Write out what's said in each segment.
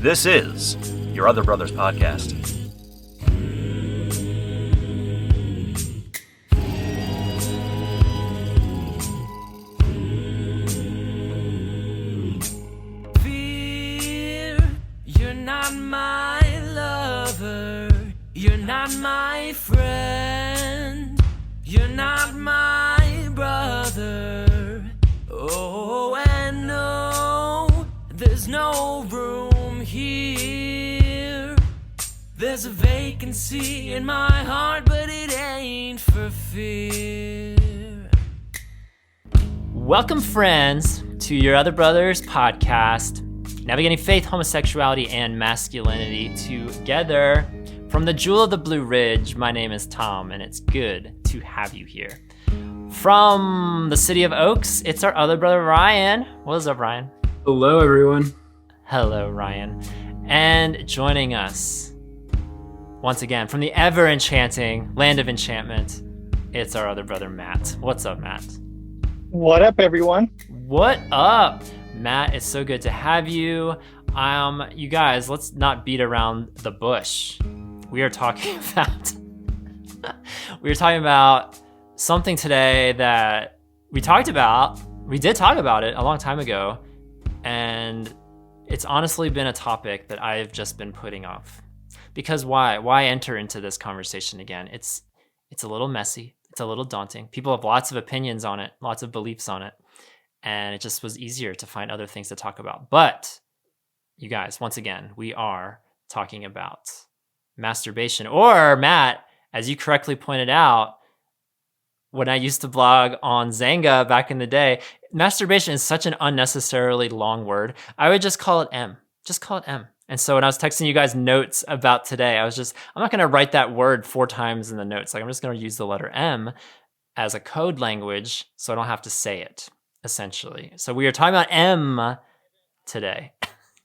This is Your Other Brothers Podcast. Fear, you're not my lover, you're not my friend, you're not my brother. Oh, and no, there's no room here. There's a vacancy in my heart, but it ain't for fear. Welcome, friends, to Your Other Brothers Podcast, navigating faith, homosexuality, and masculinity together. From the Jewel of the Blue Ridge, my name is Tom, and it's good to have you here. From the City of Oaks, it's our other brother, Ryan. What's up, Ryan? Hello, everyone. Hello, Ryan. And joining us, once again, from the ever-enchanting Land of Enchantment, it's our other brother, Matt. What's up, Matt? What up, everyone? What up, Matt? It's so good to have you. You guys, let's not beat around the bush. We are talking about something today that we talked about. We did talk about it a long time ago, and it's honestly been a topic that I've just been putting off. Because why enter into this conversation again? It's a little messy. It's a little daunting. People have lots of opinions on it, lots of beliefs on it, and it just was easier to find other things to talk about. But you guys, once again, we are talking about masturbation, or Matt, as you correctly pointed out, when I used to blog on Zanga back in the day, masturbation is such an unnecessarily long word. I would just call it M. Just call it M. And so when I was texting you guys notes about today, I'm not going to write that word 4 times in the notes. Like, I'm just going to use the letter M as a code language so I don't have to say it, essentially. So we are talking about M today.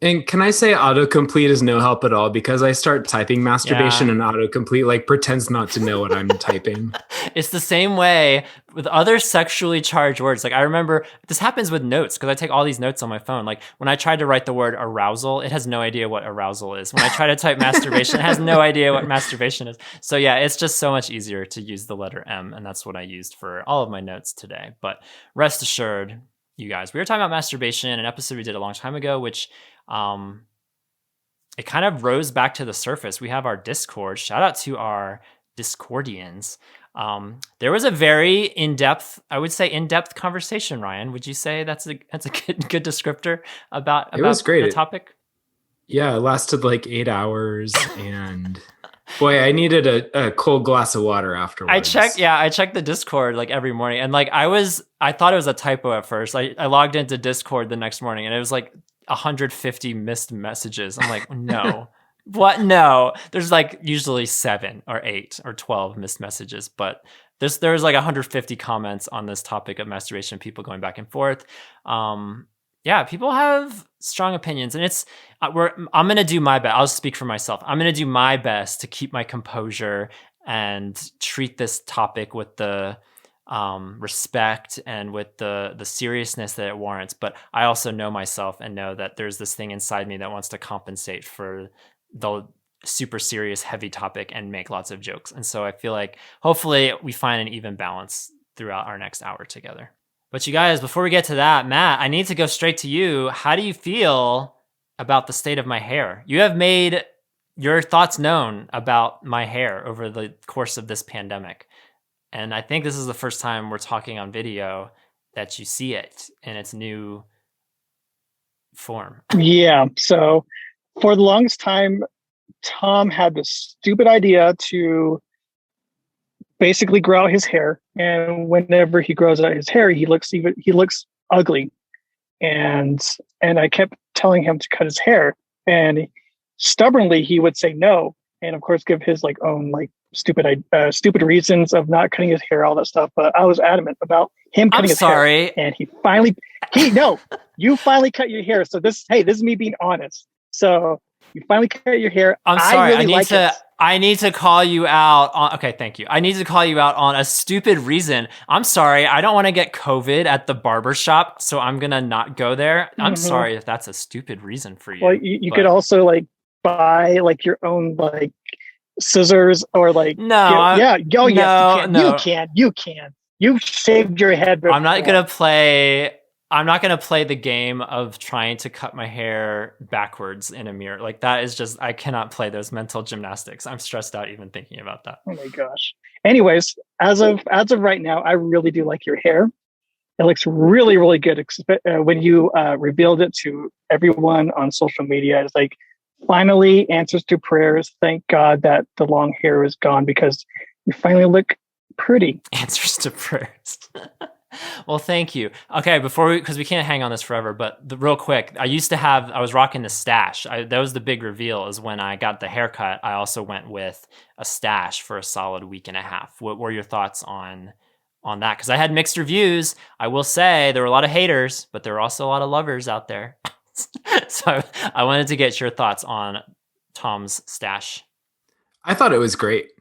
And can I say autocomplete is no help at all? Because I start typing masturbation and autocomplete like pretends not to know what I'm typing. It's the same way with other sexually charged words. Like, I remember this happens with notes because I take all these notes on my phone. Like, when I tried to write the word arousal, it has no idea what arousal is. When I try to type masturbation, it has no idea what masturbation is. So yeah, it's just so much easier to use the letter M, and that's what I used for all of my notes today. But rest assured, you guys, we were talking about masturbation, an episode we did a long time ago, which it kind of rose back to the surface. We have our Discord. Shout out to our Discordians. There was a very in-depth conversation, Ryan. Would you say that's a good descriptor about It was great. The topic? Yeah, it lasted like 8 hours, and boy, I needed a cold glass of water afterwards. I checked the Discord like every morning, and like I thought it was a typo at first. I logged into Discord the next morning, and it was like 150 missed messages. I'm like, no. What? No. There's like usually 7 or 8 or 12 missed messages, but there's like 150 comments on this topic of masturbation, people going back and forth. Yeah, people have strong opinions, and I'm going to do my best. I'll speak for myself. I'm going to do my best to keep my composure and treat this topic with the respect and with the seriousness that it warrants. But I also know myself and know that there's this thing inside me that wants to compensate for the super serious, heavy topic and make lots of jokes. And so I feel like hopefully we find an even balance throughout our next hour together. But you guys, before we get to that, Matt, I need to go straight to you. How do you feel about the state of my hair? You have made your thoughts known about my hair over the course of this pandemic. And I think this is the first time we're talking on video that you see it in its new form. Yeah. So for the longest time, Tom had this stupid idea to basically grow out his hair. And whenever he grows out his hair, he looks ugly. And I kept telling him to cut his hair. And stubbornly, he would say no. And of course, give his own stupid reasons of not cutting his hair, all that stuff. But I was adamant about him cutting his hair. And you finally cut your hair. So this is me being honest. So You finally cut your hair. I'm sorry. Really like it. I need to call you out on. Okay, thank you. I need to call you out on a stupid reason. I'm sorry. I don't want to get COVID at the barber shop, so I'm gonna not go there. I'm sorry if that's a stupid reason for you. Well, you could also like buy like your own like scissors or like no. You can. You've shaved your head before. I'm not gonna play the game of trying to cut my hair backwards in a mirror. Like that is just, I cannot play those mental gymnastics. I'm stressed out even thinking about that. Oh my gosh. Anyways, as of right now, I really do like your hair. It looks really, really good. When you revealed it to everyone on social media, it's like finally answers to prayers. Thank God that the long hair is gone because you finally look pretty. Answers to prayers. Well, thank you. Okay, because we can't hang on this forever, but real quick, I was rocking the stash. That was the big reveal, is when I got the haircut, I also went with a stash for a solid week and a half. What were your thoughts on that? Because I had mixed reviews. I will say there were a lot of haters, but there were also a lot of lovers out there. So I wanted to get your thoughts on Tom's stash. I thought it was great.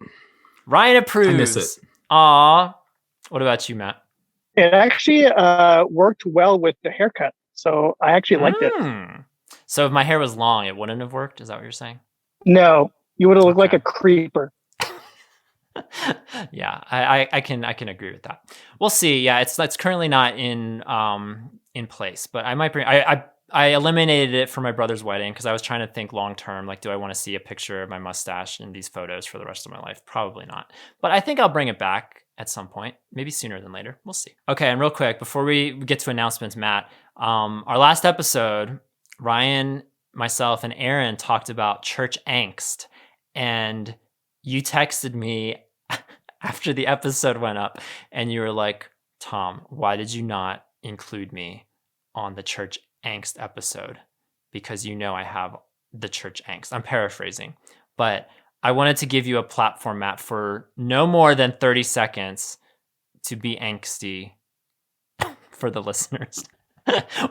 Ryan approves. I miss it. Aw. What about you, Matt? It actually worked well with the haircut. So I actually liked it. So if my hair was long, it wouldn't have worked? Is that what you're saying? No, you would have looked like a creeper. Yeah, I can agree with that. We'll see. Yeah, it's currently not in place, but I might bring. I eliminated it for my brother's wedding because I was trying to think long term. Like, do I want to see a picture of my mustache in these photos for the rest of my life? Probably not. But I think I'll bring it back at some point, maybe sooner than later. We'll see. Okay, and real quick before we get to announcements, Matt, our last episode, Ryan, myself, and Aaron talked about church angst, and you texted me after the episode went up, and you were like, "Tom, why did you not include me on the church angst episode? Because you know I have the church angst." I'm paraphrasing, but I wanted to give you a platform, Matt, for no more than 30 seconds to be angsty for the listeners.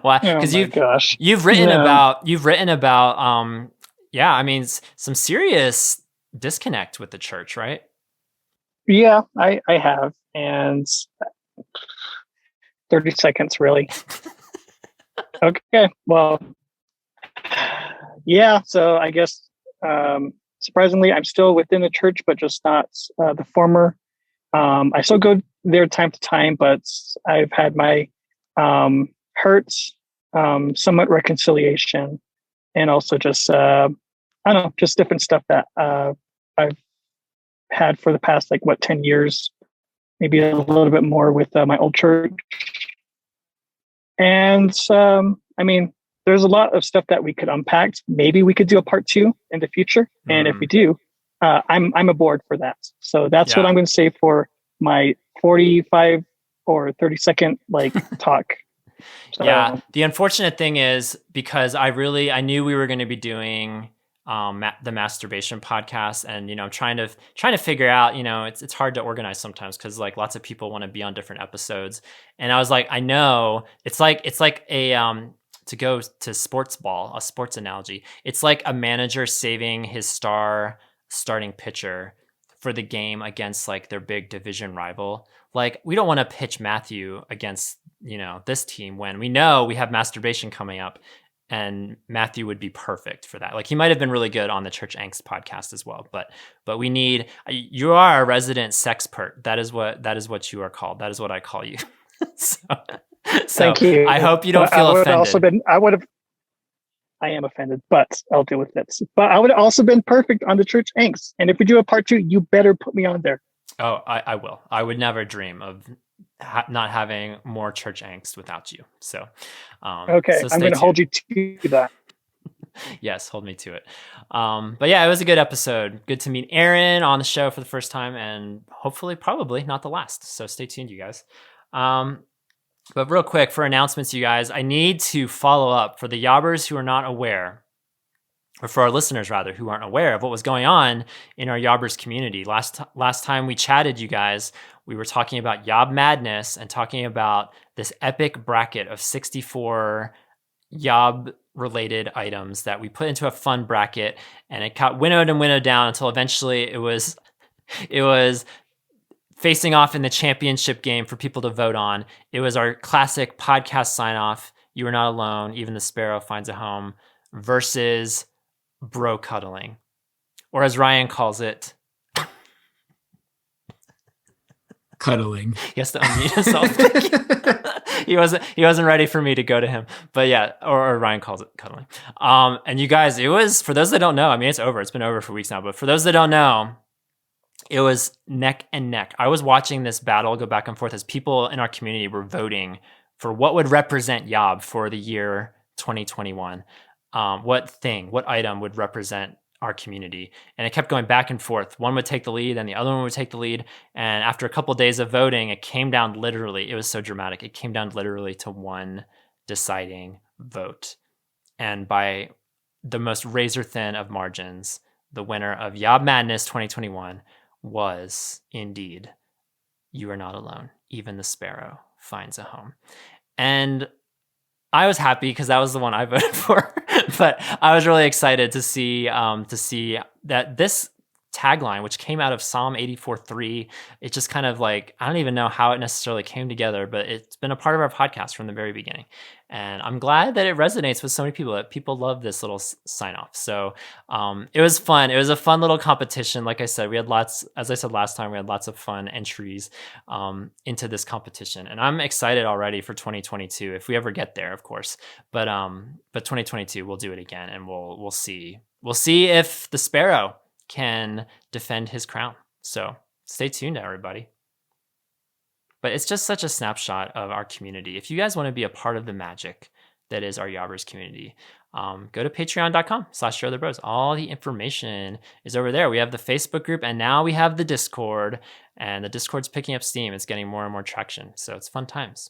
Why? Because you've written about I mean, some serious disconnect with the church, right? Yeah, I have, and 30 seconds really. Okay, well, yeah. So I guess. Surprisingly, I'm still within the church, but just not the former. I still go there time to time, but I've had my hurts, somewhat reconciliation, and also just I don't know, just different stuff that I've had for the past 10 years, maybe a little bit more with my old church. And I mean, there's a lot of stuff that we could unpack. Maybe we could do a part 2 in the future. And if we do, I'm aboard for that. So that's what I'm going to say for my 45 or 30 second talk. So, yeah. The unfortunate thing is, because I knew we were going to be doing the Masturbation podcast, and I'm trying to figure out, it's hard to organize sometimes because lots of people want to be on different episodes, and I was like, I know it's like a to go to sports ball, a sports analogy. It's like a manager saving his starting pitcher for the game against their big division rival. We don't want to pitch Matthew against, this team when we know we have Masturbation coming up, and Matthew would be perfect for that. He might have been really good on the Church Angst podcast as well, but you are a resident sexpert. That is what you are called. That is what I call you. So thank you. I hope you don't feel offended. I am offended, but I'll deal with it. But I would have also been perfect on the Church Angst. And if we do a part 2, you better put me on there. Oh, I will. I would never dream of not having more Church Angst without you. So, okay, so I'm going to hold you to that. Yes, hold me to it. But yeah, it was a good episode. Good to meet Aaron on the show for the first time, and hopefully, probably not the last. So stay tuned, you guys. But real quick, for announcements, you guys, I need to follow up for the yobbers who are not aware, or for our listeners rather, who aren't aware of what was going on in our yobbers community. Last time we chatted, you guys, we were talking about yob madness and talking about this epic bracket of 64 Yob related items that we put into a fun bracket, and it got winnowed and winnowed down until eventually it was facing off in the championship game for people to vote on. It was our classic podcast sign off. You are not alone. Even the sparrow finds a home versus bro cuddling, or as Ryan calls it, cuddling. he has to unmute himself. he wasn't ready for me to go to him, but yeah, or Ryan calls it cuddling. And you guys, it was, for those that don't know, I mean, it's over. It's been over for weeks now, but for those that don't know, it was neck and neck. I was watching this battle go back and forth as people in our community were voting for what would represent Yob for the year 2021. What item would represent our community? And it kept going back and forth. One would take the lead and the other one would take the lead. And after a couple of days of voting, it came down literally, it was so dramatic. It came down literally to one deciding vote. And by the most razor thin of margins, the winner of Yob Madness 2021 was indeed You Are Not Alone. Even the sparrow finds a home. And I was happy because that was the one I voted for, but I was really excited to see that this tagline, which came out of Psalm 84:3, it just kind of like, I don't even know how it necessarily came together, but it's been a part of our podcast from the very beginning. And I'm glad that it resonates with so many people, that people love this little sign off. So it was fun. It was a fun little competition. Like I said, we had lots, as I said last time, we had lots of fun entries into this competition. And I'm excited already for 2022, if we ever get there, of course. But 2022, we'll do it again, and we'll see. We'll see if the sparrow can defend his crown. So stay tuned, everybody. But it's just such a snapshot of our community. If you guys want to be a part of the magic that is our Yobbers community, go to patreon.com/shareotherbros. All the information is over there. We have the Facebook group, and now we have the Discord, and the Discord's picking up steam. It's getting more and more traction. So it's fun times.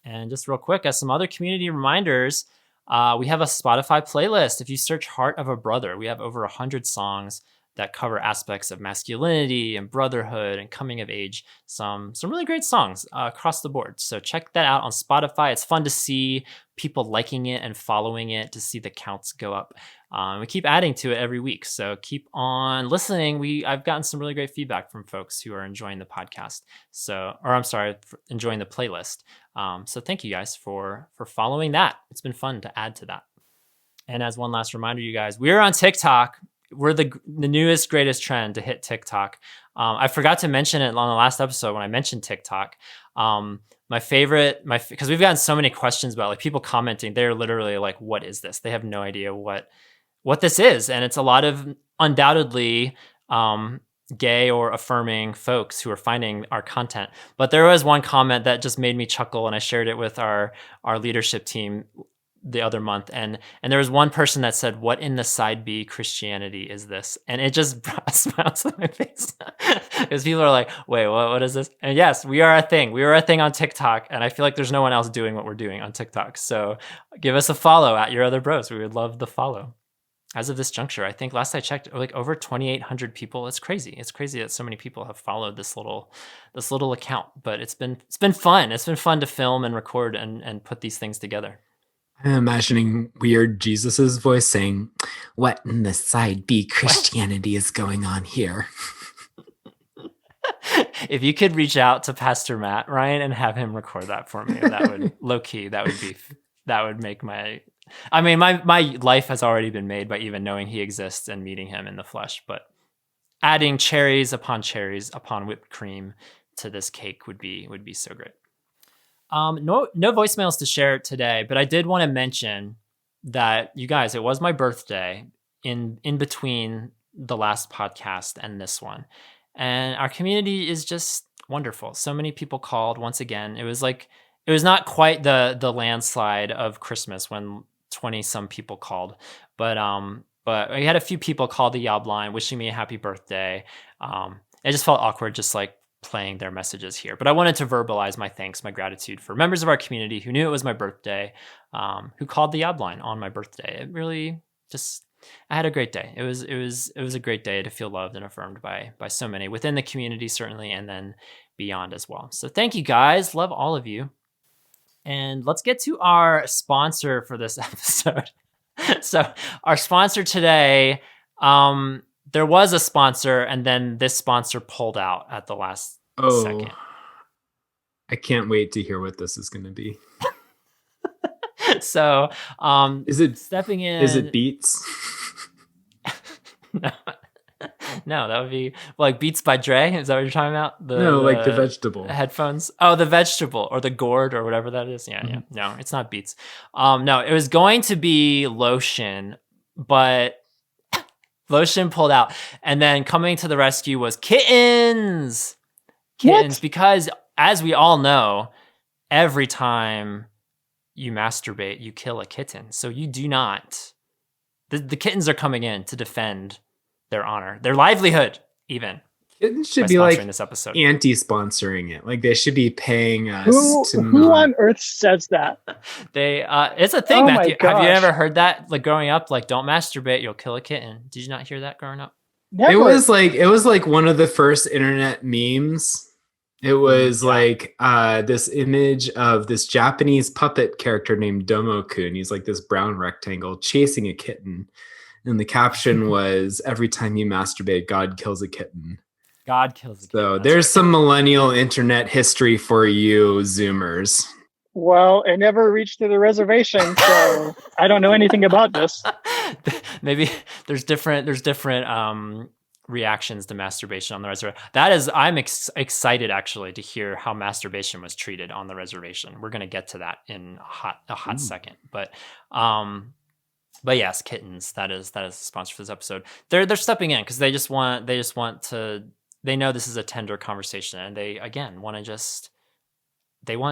And just real quick, as some other community reminders, we have a Spotify playlist. If you search Heart of a Brother, we have over 100 songs that cover aspects of masculinity and brotherhood and coming of age. Some really great songs across the board. So check that out on Spotify. It's fun to see people liking it and following it, to see the counts go up. We keep adding to it every week. So keep on listening. I've gotten some really great feedback from folks who are enjoying the podcast. Enjoying the playlist. So thank you guys for following that. It's been fun to add to that. And as one last reminder, you guys, we're on TikTok. We're the newest, greatest trend to hit TikTok. I forgot to mention it on the last episode when I mentioned TikTok. Because we've gotten so many questions about, like, people commenting. They're literally like, what is this? They have no idea what this is. And it's a lot of undoubtedly gay or affirming folks who are finding our content. But there was one comment that just made me chuckle, and I shared it with our leadership team the other month, and there was one person that said, "What in the side B Christianity is this?" And it just brought a smile to my face, because people are like, "Wait, what is this?" And yes, we are a thing. We are a thing on TikTok, and I feel like there's no one else doing what we're doing on TikTok. So give us a follow at Your Other Bros. We would love the follow. As of this juncture, I think last I checked, like over 2,800 people. It's crazy. It's crazy that so many people have followed this little account. But it's been fun. It's been fun to film and record and put these things together. I'm imagining weird Jesus's voice saying, "What in the side B Christianity is going on here?" If you could reach out to Pastor Matt, Ryan, and have him record that for me, that would low key. That would make my life has already been made by even knowing he exists and meeting him in the flesh. But adding cherries upon whipped cream to this cake would be so great. No voicemails to share today, but I did want to mention that, you guys, it was my birthday in between the last podcast and this one. And our community is just wonderful. So many people called once again. It was not quite the landslide of Christmas when 20 some people called, but we had a few people call the Yob line wishing me a happy birthday. It just felt awkward, just like playing their messages here, but I wanted to verbalize my thanks, my gratitude for members of our community who knew it was my birthday, who called the Yob line on my birthday. It really I had a great day. It was a great day to feel loved and affirmed by so many within the community, certainly, and then beyond as well. So thank you guys. Love all of you. And let's get to our sponsor for this episode. So our sponsor today, there was a sponsor, and then this sponsor pulled out at the last second. I can't wait to hear what this is going to be. So, is it stepping in? Is it Beats? No. No, that would be like Beats by Dre. Is that what you're talking about? No, like the vegetable headphones. Oh, the vegetable or the gourd or whatever that is. Yeah, yeah. No, it's not Beats. No, it was going to be Lotion, but Lotion pulled out. And then coming to the rescue was Kittens. Kittens, because as we all know, every time you masturbate, you kill a kitten. So you do not. The kittens are coming in to defend their honor, their livelihood, even. Kittens should be like this episode. Anti-sponsoring it. Like they should be paying us. Who on earth says that? It's a thing, Matthew. Have you ever heard that? Like growing up, like don't masturbate, you'll kill a kitten. Did you not hear that growing up? Never. It was like one of the first internet memes. It was like this image of this Japanese puppet character named Domo-kun. He's like this brown rectangle chasing a kitten. And the caption was, every time you masturbate, God kills a kitten. God kills a kitten. So there's some millennial internet history for you Zoomers. Well, it never reached to the reservation, so I don't know anything about this. Maybe there's different reactions to masturbation on the reservation. That is, I'm excited actually to hear how masturbation was treated on the reservation. We're going to get to that in a hot second. But yes, Kittens. That is the sponsor for this episode. They're stepping in because they know this is a tender conversation, and they again want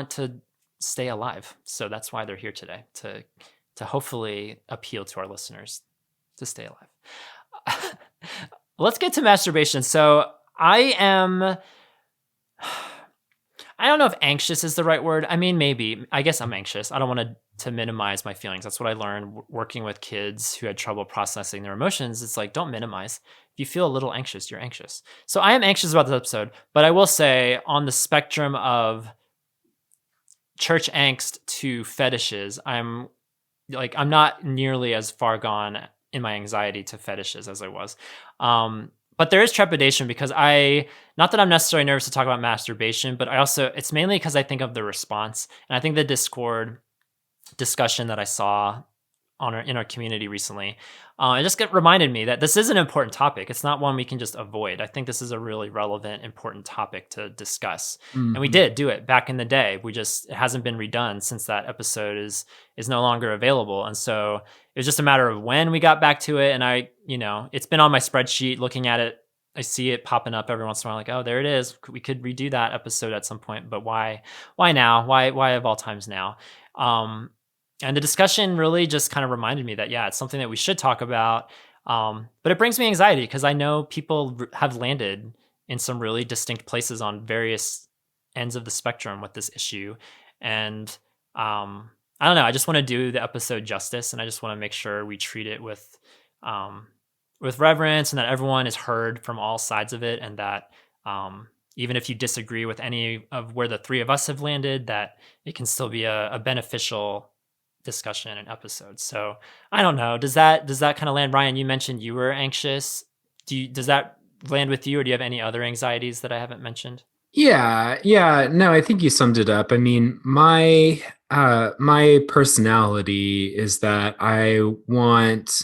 to stay alive. So that's why they're here today to hopefully appeal to our listeners to stay alive. Let's get to masturbation. So I don't know if anxious is the right word. I mean, maybe. I guess I'm anxious. I don't want to minimize my feelings. That's what I learned working with kids who had trouble processing their emotions. It's like, don't minimize. If you feel a little anxious, you're anxious. So I am anxious about this episode, but I will say on the spectrum of church angst to fetishes, I'm not nearly as far gone in my anxiety to fetishes as I was. But there is trepidation because not that I'm necessarily nervous to talk about masturbation, but it's mainly because I think of the response. And I think the Discord discussion that I saw in our community recently, it just reminded me that this is an important topic. It's not one we can just avoid. I think this is a really relevant, important topic to discuss. Mm-hmm. And we did do it back in the day. It hasn't been redone since that episode is no longer available. And so it was just a matter of when we got back to it. And it's been on my spreadsheet looking at it. I see it popping up every once in a while, like, oh, there it is. We could redo that episode at some point, but why now? Why of all times now? And the discussion really just kind of reminded me that, it's something that we should talk about. But it brings me anxiety because I know people have landed in some really distinct places on various ends of the spectrum with this issue. And I don't know, I just want to do the episode justice, and I just want to make sure we treat it with reverence and that everyone is heard from all sides of it. And that even if you disagree with any of where the three of us have landed, that it can still be a beneficial discussion and episode. So I don't know. Does that kind of land? Ryan, you mentioned you were anxious. Does that land with you, or do you have any other anxieties that I haven't mentioned? Yeah. No, I think you summed it up. I mean, my personality is that I want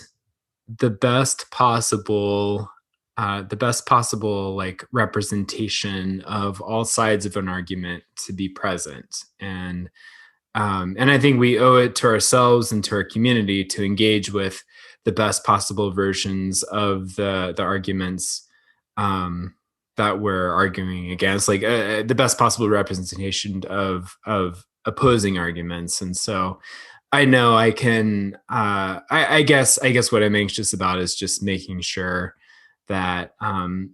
the best possible like representation of all sides of an argument to be present. And I think we owe it to ourselves and to our community to engage with the best possible versions of the arguments that we're arguing against, like the best possible representation of opposing arguments. And so I know I can. I guess what I'm anxious about is just making sure that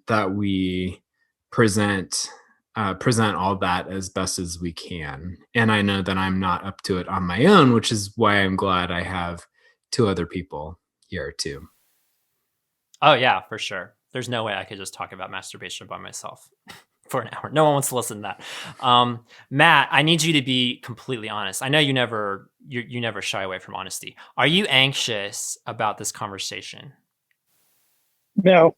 that we present all that as best as we can. And I know that I'm not up to it on my own, which is why I'm glad I have two other people here too. Oh yeah, for sure. There's no way I could just talk about masturbation by myself. for an hour. No one wants to listen to that. Matt, I need you to be completely honest. I know you never shy away from honesty. Are you anxious about this conversation? No.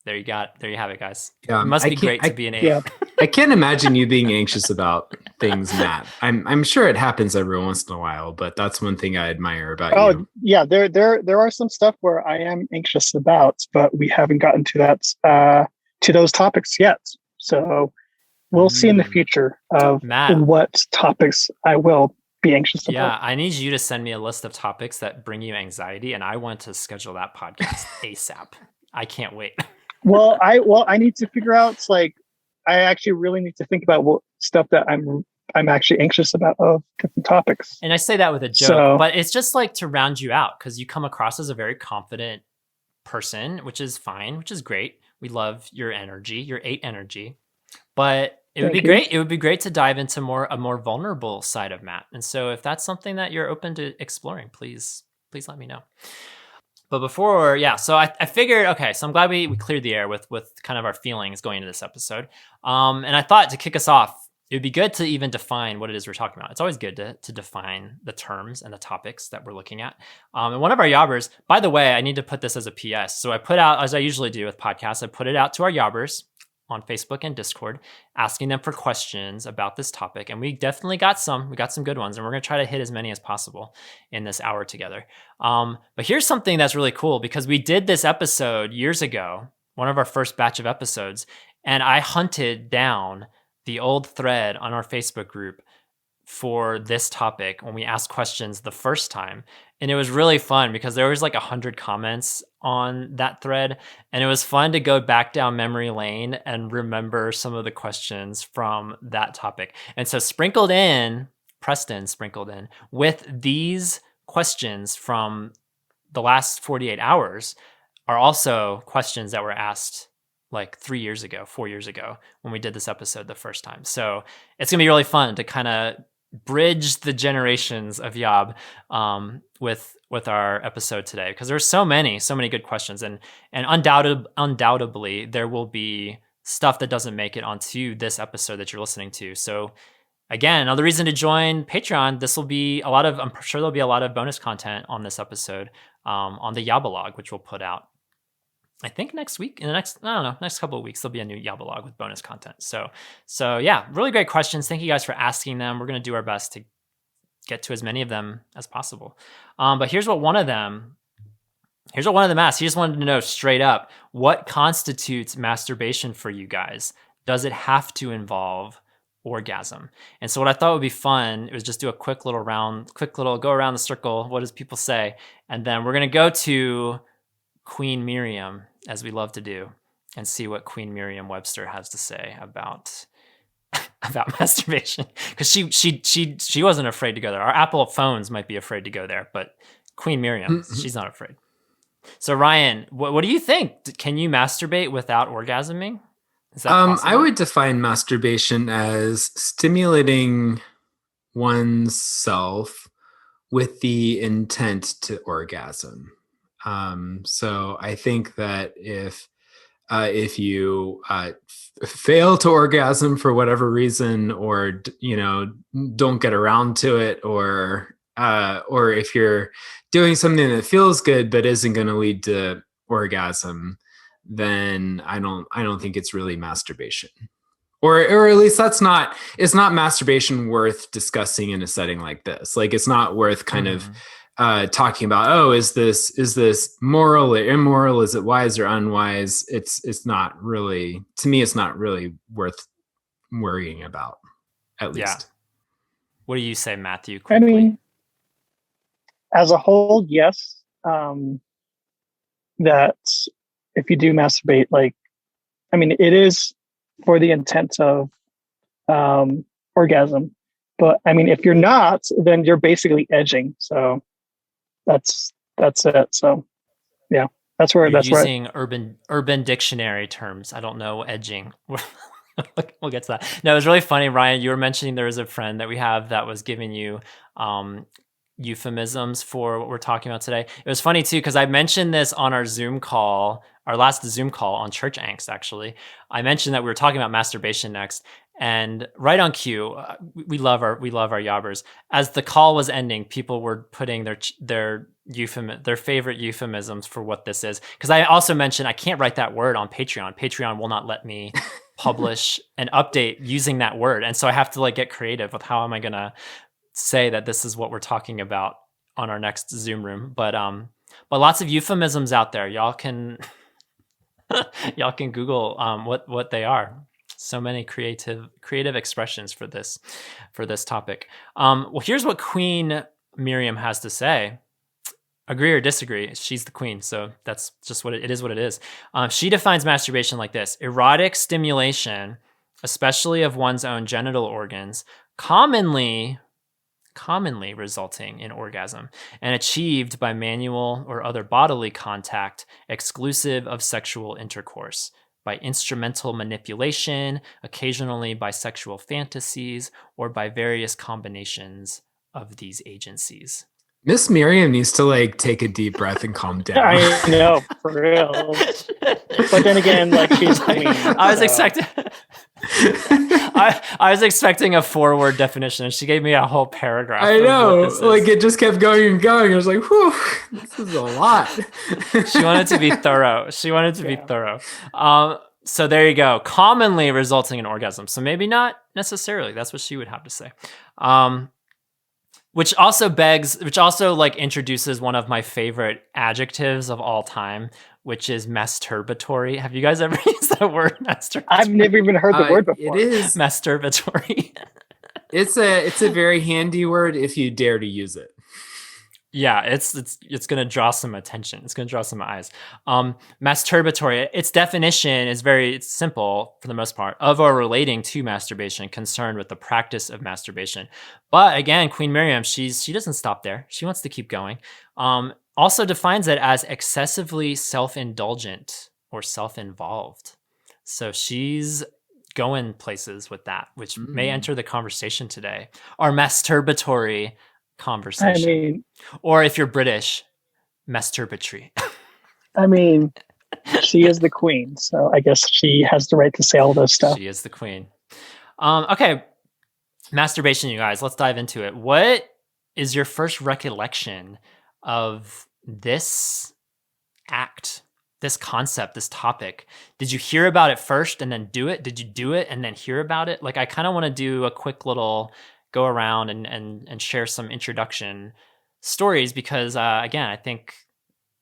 There you have it, guys. Yeah, it must be great to be an 8. Yeah. I can't imagine you being anxious about things, Matt. I'm sure it happens every once in a while, but that's one thing I admire about you. Yeah, there are some stuff where I am anxious about, but we haven't gotten to that to those topics yet. So we'll see in the future of Matt, what topics I will be anxious about. Yeah, I need you to send me a list of topics that bring you anxiety, and I want to schedule that podcast ASAP. I can't wait. Well, I need to figure out, like, I actually really need to think about what stuff that I'm actually anxious about of different topics. And I say that with a joke, but it's just like to round you out, because you come across as a very confident person, which is fine, which is great. We love your energy, your 8 energy. But it would be great. It would be great to dive into a more vulnerable side of Matt. And so if that's something that you're open to exploring, please let me know. But before, so I figured, okay, so I'm glad we cleared the air with kind of our feelings going into this episode. And I thought to kick us off, it would be good to even define what it is we're talking about. It's always good to define the terms and the topics that we're looking at. And one of our yobbers, by the way, I need to put this as a PS. So I put out, as I usually do with podcasts, I put it out to our yobbers on Facebook and Discord, asking them for questions about this topic. And we definitely got some. We got some good ones, and we're going to try to hit as many as possible in this hour together. But here's something that's really cool, because we did this episode years ago, one of our first batch of episodes, and I hunted down the old thread on our Facebook group for this topic when we asked questions the first time. And it was really fun because there was like 100 comments on that thread. And it was fun to go back down memory lane and remember some of the questions from that topic. And so Preston sprinkled in with these questions from the last 48 hours are also questions that were asked like 4 years ago when we did this episode the first time. So it's gonna be really fun to kind of bridge the generations of Yob with our episode today, because there's so many good questions, and undoubtedly there will be stuff that doesn't make it onto this episode that you're listening to. So again, another reason to join Patreon. I'm sure there'll be a lot of bonus content on this episode on the Yobalog, which we'll put out I think next week, next couple of weeks, there'll be a new Yobalog with bonus content. So yeah, really great questions. Thank you guys for asking them. We're going to do our best to get to as many of them as possible. But here's what one of them asked. He just wanted to know straight up, what constitutes masturbation for you guys? Does it have to involve orgasm? And so what I thought would be fun, it was just do a quick little go around the circle. What does people say? And then we're going to go to Queen Miriam, as we love to do, and see what Queen Merriam-Webster has to say about masturbation, because she wasn't afraid to go there. Our Apple phones might be afraid to go there, but Queen Miriam, she's not afraid. So Ryan, what do you think? Can you masturbate without orgasming? Is that possible? I would define masturbation as stimulating oneself with the intent to orgasm. So I think that if you fail to orgasm for whatever reason, or don't get around to it, or if you're doing something that feels good but isn't going to lead to orgasm, then I don't think it's really masturbation, or at least it's not masturbation worth discussing in a setting like this. Like, it's not worth kind of talking about, is this moral or immoral? Is it wise or unwise? It's not really, to me, it's not really worth worrying about, at least. Yeah. What do you say, Matthew? Quickly? I mean, as a whole, yes. That if you do masturbate, it is for the intent of orgasm. But I mean, if you're not, then you're basically edging. So that's it. So yeah, that's where using urban dictionary terms. I don't know edging. We'll get to that. No, it was really funny, Ryan. You were mentioning there was a friend that we have that was giving you euphemisms for what we're talking about today. It was funny too, because I mentioned this on our Zoom call our last Zoom call on Church Angst, actually, I mentioned that we were talking about masturbation next, and right on cue, we love our yobbers. As the call was ending, people were putting their favorite euphemisms for what this is. Because I also mentioned I can't write that word on Patreon. Patreon will not let me publish an update using that word, and so I have to like get creative with how am I gonna say that this is what we're talking about on our next Zoom room. But lots of euphemisms out there. Y'all can Google what they are. So many creative expressions for this topic. Well, here's what Queen Miriam has to say. Agree or disagree? She's the queen, so that's just what it is. What it is. She defines masturbation like this: erotic stimulation, especially of one's own genital organs, commonly resulting in orgasm, and achieved by manual or other bodily contact exclusive of sexual intercourse, by instrumental manipulation, occasionally by sexual fantasies, or by various combinations of these agencies. Miss Miriam needs to like take a deep breath and calm down. I know, for real. But then again, like she's queen. I was expecting I was expecting a 4-word definition, and she gave me a whole paragraph. I know, like it just kept going and going. I was like, whew, this is a lot. She wanted to be thorough. Be thorough. So there you go. Commonly resulting in orgasm. So maybe not necessarily. That's what she would have to say. Which also like introduces one of my favorite adjectives of all time, which is masturbatory. Have you guys ever used that word, masturbatory? I've never even heard the word before. It is masturbatory. It's a very handy word if you dare to use it. Yeah, it's going to draw some attention. It's going to draw some eyes. Masturbatory, its definition is very simple for the most part, of or relating to masturbation, concerned with the practice of masturbation. But again, Queen Miriam, she doesn't stop there. She wants to keep going. Also defines it as excessively self-indulgent or self-involved. So she's going places with that, which may enter the conversation today. Our masturbatory conversation. I mean, or if you're British, masturbatory. I mean, she is the queen, so I guess she has the right to say all those stuff. She is the queen. Okay, masturbation, you guys. Let's dive into it. What is your first recollection of this act, this concept, this topic? Did you hear about it first and then do it? Did you do it and then hear about it? Like, I kind of want to do a quick little go around and share some introduction stories because again, I think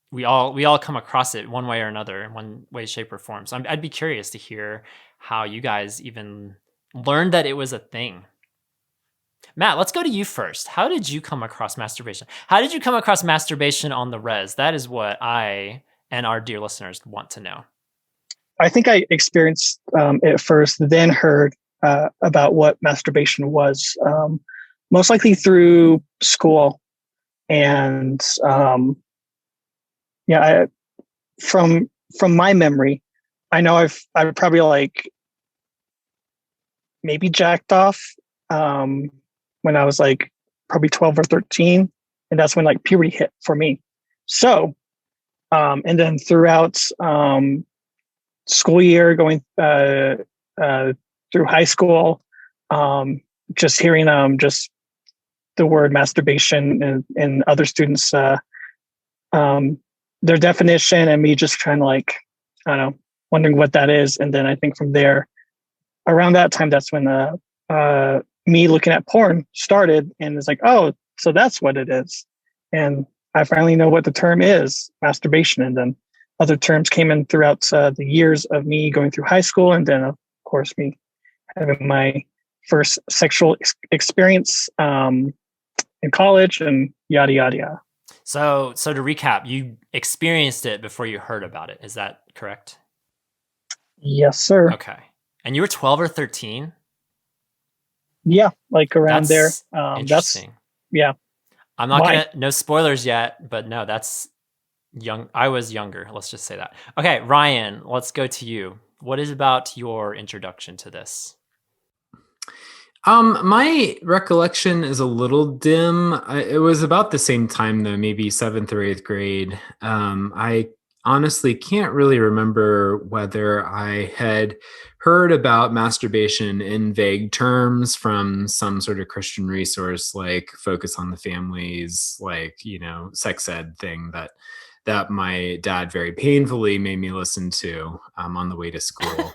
we all come across it one way or another, in one way, shape, or form. So I'd be curious to hear how you guys even learned that it was a thing. Matt, let's go to you first. How did you come across masturbation? How did you come across masturbation on the res? That is what I and our dear listeners want to know. I think I experienced it first, then heard about what masturbation was, most likely through school. And from my memory, I know I've probably like maybe jacked off when I was like probably 12 or 13, and that's when like puberty hit for me. So and then throughout school year, going through high school, just hearing just the word masturbation and other students, their definition, and me just trying to like, I don't know, wondering what that is. And then I think from there, around that time, that's when me looking at porn started, and it's like, oh, so that's what it is. And I finally know what the term is, masturbation. And then other terms came in throughout the years of me going through high school, and then of course me having my first sexual experience in college, and yada yada yada. So to recap, you experienced it before you heard about it. Is that correct? Yes, sir. Okay. And you were 12 or 13? Yeah, like around there. Interesting. Yeah. I'm not gonna, no spoilers yet, but no, that's young. I was younger. Let's just say that. Okay, Ryan, let's go to you. What is about your introduction to this? My recollection is a little dim. It was about the same time though, maybe 7th or 8th grade. I honestly can't really remember whether I had heard about masturbation in vague terms from some sort of Christian resource like Focus on the Family's, like, sex ed thing that my dad very painfully made me listen to on the way to school.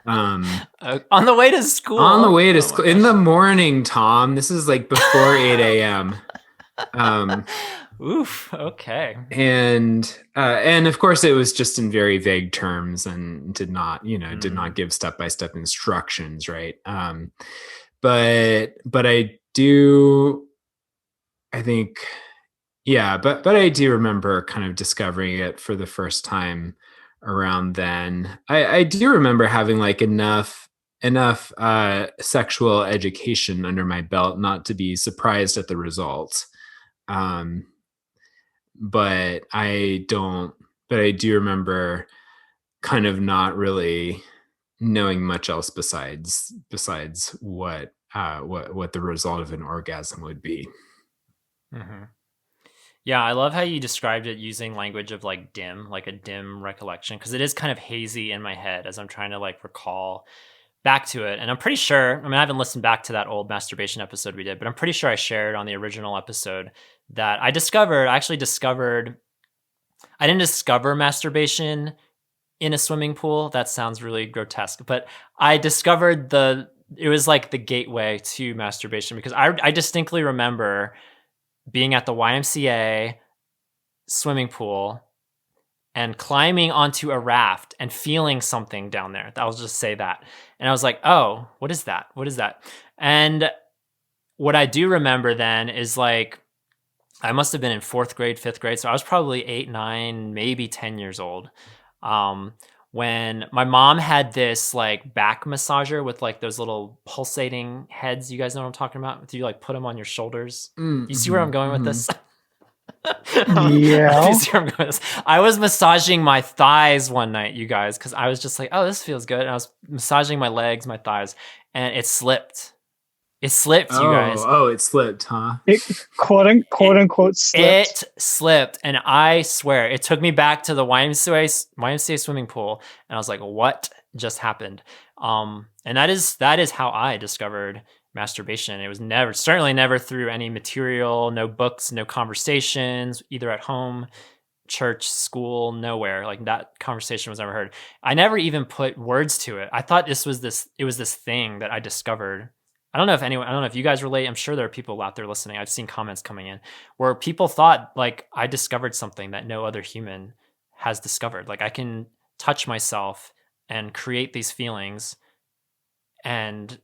On the way to school. On the way to school in the morning, Tom. This is like before 8 a.m. Oof. Okay. And of course it was just in very vague terms and did not give step-by-step instructions, right? But I do, I think, yeah, but I do remember kind of discovering it for the first time around then. I do remember having like enough sexual education under my belt not to be surprised at the results. But I do remember kind of not really knowing much else besides what the result of an orgasm would be. Mm-hmm. Yeah, I love how you described it using language of like dim, like a dim recollection, because it is kind of hazy in my head as I'm trying to like recall back to it. And I'm pretty sure, I haven't listened back to that old masturbation episode we did, but I'm pretty sure I shared on the original episode that I didn't discover masturbation in a swimming pool. That sounds really grotesque, but I discovered it was like the gateway to masturbation, because I distinctly remember being at the YMCA swimming pool and climbing onto a raft and feeling something down there. I'll just say that. And I was like, oh, what is that? What is that? And what I do remember then is like, I must have been in 4th grade, 5th grade. So I was probably 8, 9, maybe 10 years old. When my mom had this like back massager with like those little pulsating heads. You guys know what I'm talking about? Do you like put them on your shoulders? You see where I'm going with this? Yeah. You see where I'm going with this? I was massaging my thighs one night, you guys, because I was just like, oh, this feels good. And I was massaging my legs, my thighs, and it slipped. It slipped, you guys. Oh, it slipped, huh? It quote unquote slipped. It slipped, and I swear it took me back to the YMCA swimming pool, and I was like, "What just happened?" And that is how I discovered masturbation. It was certainly never through any material, no books, no conversations, either at home, church, school, nowhere. Like that conversation was never heard. I never even put words to it. I thought it was this thing that I discovered. I don't know if you guys relate. I'm sure there are people out there listening. I've seen comments coming in where people thought like I discovered something that no other human has discovered. Like I can touch myself and create these feelings, and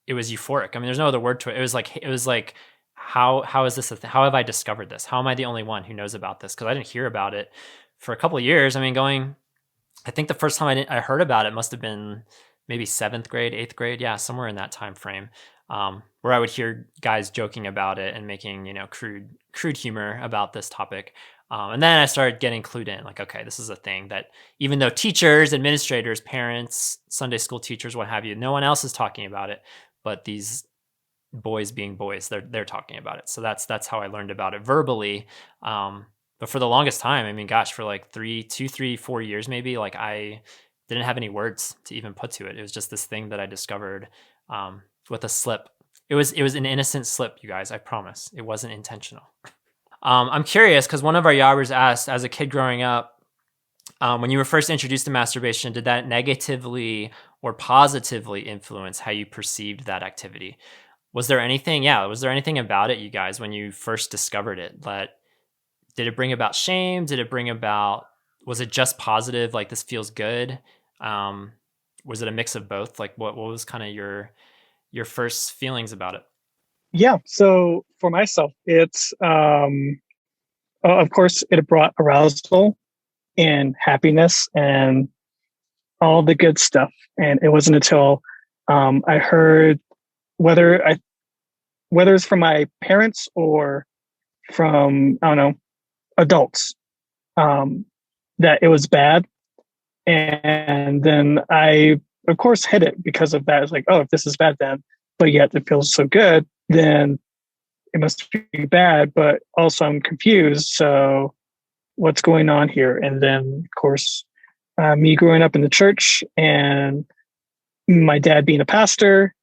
it was euphoric. There's no other word to it. It was like how is this a thing? How have I discovered this? How am I the only one who knows about this? Because I didn't hear about it for a couple of years. I think the first time I heard about it must have been maybe 7th grade, 8th grade. Yeah, somewhere in that time frame, where I would hear guys joking about it and making, crude humor about this topic. And then I started getting clued in, like, okay, this is a thing that even though teachers, administrators, parents, Sunday school teachers, what have you, no one else is talking about it, but these boys being boys, they're talking about it. So that's how I learned about it verbally. But for the longest time, for like 4 years, maybe, like I didn't have any words to even put to it. It was just this thing that I discovered with a slip. It was an innocent slip, you guys. I promise. It wasn't intentional. I'm curious because one of our yobbers asked, as a kid growing up, when you were first introduced to masturbation, did that negatively or positively influence how you perceived that activity? Was there anything about it, you guys, when you first discovered it? Did it bring about shame? Was it just positive? Like, this feels good? Was it a mix of both? Like, what was kind of your first feelings about it? Yeah. So for myself, it's, of course, it brought arousal and happiness and all the good stuff. And it wasn't until I heard, whether it's from my parents or from, I don't know, adults, that it was bad. And then I, of course, hid it because of that. It's like, oh, if this is bad, then, but yet it feels so good, then it must be bad. But also I'm confused. So what's going on here? And then, of course, me growing up in the church and my dad being a pastor,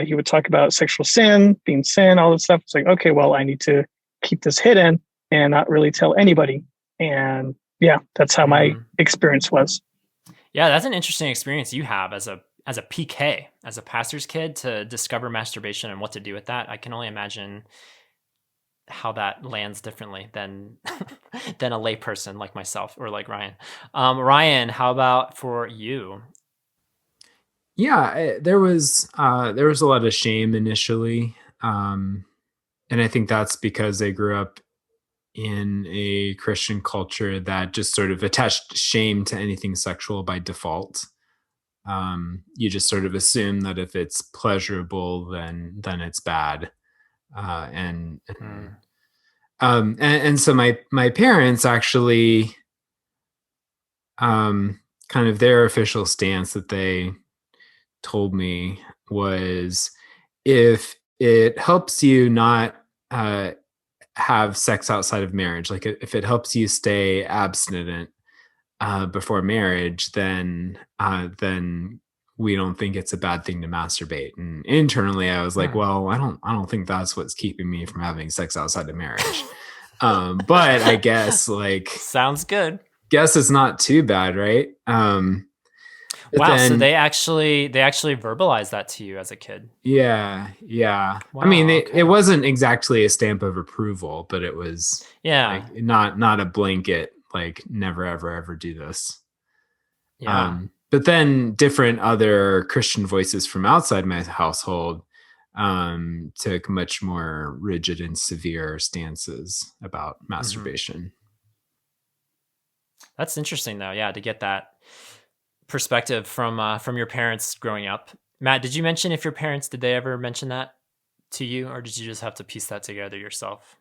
he would talk about sexual sin, being sin, all this stuff. It's like, okay, well, I need to keep this hidden and not really tell anybody. And yeah, that's how my experience was. Yeah, that's an interesting experience you have as a PK, as a pastor's kid, to discover masturbation and what to do with that. I can only imagine how that lands differently than than a layperson like myself or like Ryan. Ryan, how about for you? Yeah, there was a lot of shame initially, and I think that's because I grew up in a Christian culture that just sort of attached shame to anything sexual by default. You just sort of assume that if it's pleasurable, then it's bad, and so my parents actually, kind of their official stance that they told me was, if it helps you not have sex outside of marriage, like if it helps you stay abstinent before marriage, then we don't think it's a bad thing to masturbate. And internally I was like, well, I don't think that's what's keeping me from having sex outside of marriage. But I guess, like, sounds good. Guess it's not too bad, right? Wow, so they actually verbalized that to you as a kid. Yeah. Wow, I mean, it wasn't exactly a stamp of approval, but it was like, not a blanket, like, never ever do this. Yeah. But then different other Christian voices from outside my household took much more rigid and severe stances about masturbation. That's interesting, though. Yeah, to get that perspective from your parents growing up. Matt, did you mention if your parents, did they ever mention that to you, or did you just have to piece that together yourself?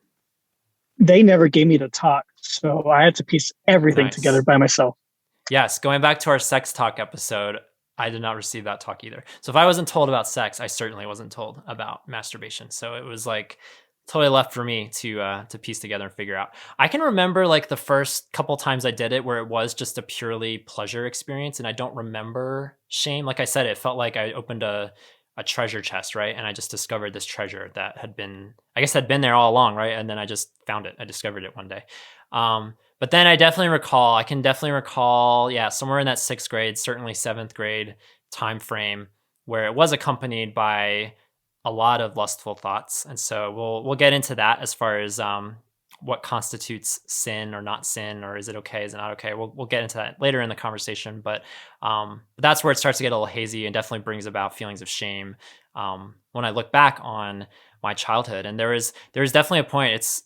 They never gave me the talk, so I had to piece everything together by myself. Yes, going back to our sex talk episode, I did not receive that talk either. So if I wasn't told about sex, I certainly wasn't told about masturbation. So it was like totally left for me to piece together and figure out. I can remember like the first couple times I did it where it was just a purely pleasure experience, and I don't remember shame. Like I said, it felt like I opened a treasure chest, right? And I just discovered this treasure that had been there all along, right? And then I just found it. I discovered it one day. But then I can definitely recall, somewhere in that 6th grade, certainly 7th grade time frame, where it was accompanied by a lot of lustful thoughts. And so we'll get into that as far as what constitutes sin or not sin, or is it okay, is it not okay? We'll get into that later in the conversation, but that's where it starts to get a little hazy and definitely brings about feelings of shame when I look back on my childhood. And there is definitely a point. It's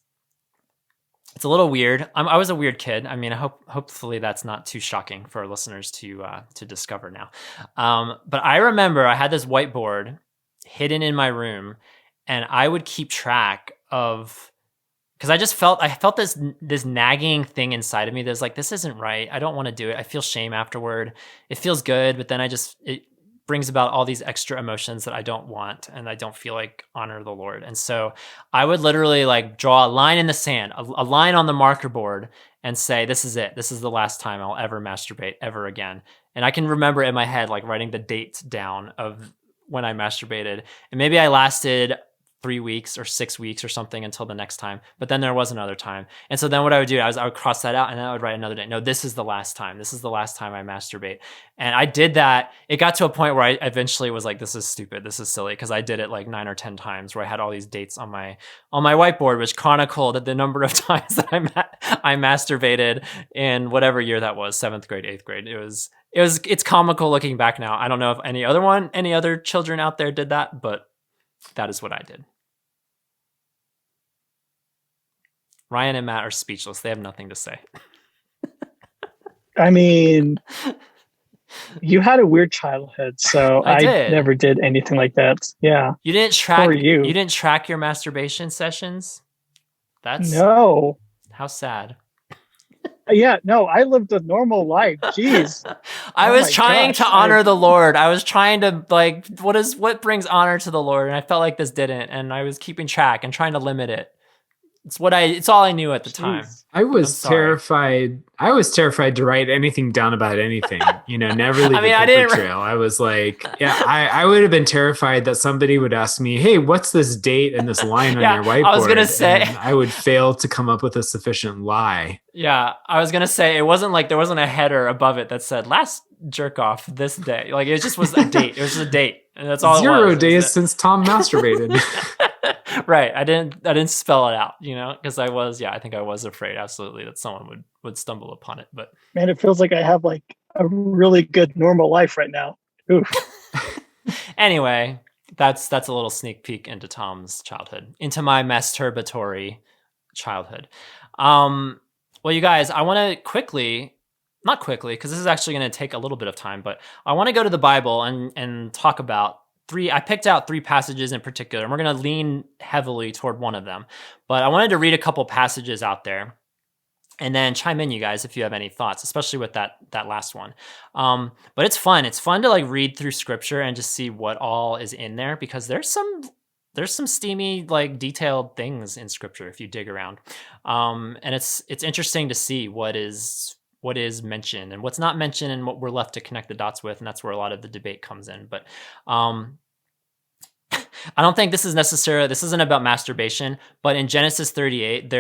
a little weird. I was a weird kid. I mean, hopefully that's not too shocking for our listeners to discover now. But I remember I had this whiteboard hidden in my room, and I would keep track of, because I felt this nagging thing inside of me that's like, this isn't right. I don't want to do it. I feel shame afterward. It feels good, but then it brings about all these extra emotions that I don't want, and I don't feel like honor the Lord. And so I would literally like draw a line in the sand, a line on the marker board, and say, this is it. This is the last time I'll ever masturbate ever again. And I can remember in my head, like writing the date down of when I masturbated, and maybe I lasted 3 weeks or 6 weeks or something until the next time. But then there was another time. And so then what I would do, I would cross that out, and then I would write another day. No, this is the last time. This is the last time I masturbate. And I did that. It got to a point where I eventually was like, this is stupid. This is silly. Because I did it like 9 or 10 times, where I had all these dates on my whiteboard, which chronicled the number of times that I masturbated in whatever year that was, 7th grade, 8th grade. It's comical looking back now. I don't know if any other children out there did that, but that is what I did. Ryan and Matt are speechless. They have nothing to say. I mean, you had a weird childhood, so I never did anything like that. Yeah. You didn't track you didn't track your masturbation sessions? No. How sad. Yeah, no, I lived a normal life. Jeez. I was trying to honor the Lord. I was trying to like, what brings honor to the Lord? And I felt like this didn't, and I was keeping track and trying to limit it. It's all I knew at the time. Jeez. I was sorry. terrified. I was terrified to write anything down about anything. Never leave I mean, a I paper didn't- trail. I was like, I would have been terrified that somebody would ask me, "Hey, what's this date and this line Yeah, on your whiteboard?" I was gonna say- and I would fail to come up with a sufficient lie. Yeah, I was gonna say it wasn't like there wasn't a header above it that said last jerk off this day. Like it just was a date. It was just a date, and that's all. 0 it was. days since Tom masturbated. Right. I didn't spell it out, because I think I was afraid absolutely that someone would stumble upon it. But Man, it feels like I have like a really good normal life right now. Oof. anyway, that's a little sneak peek into Tom's childhood, into my masturbatory childhood. Well, you guys, I want to not quickly, because this is actually going to take a little bit of time, but I want to go to the Bible and talk about I picked out 3 passages in particular, and we're going to lean heavily toward one of them. But I wanted to read a couple passages out there and then chime in, you guys, if you have any thoughts, especially with that last one. But it's fun. It's fun to like read through scripture and just see what all is in there, because there's some steamy, like detailed things in scripture if you dig around. And it's interesting to see what is mentioned and what's not mentioned and what we're left to connect the dots with. And that's where a lot of the debate comes in. But I don't think this isn't about masturbation, but in Genesis 38,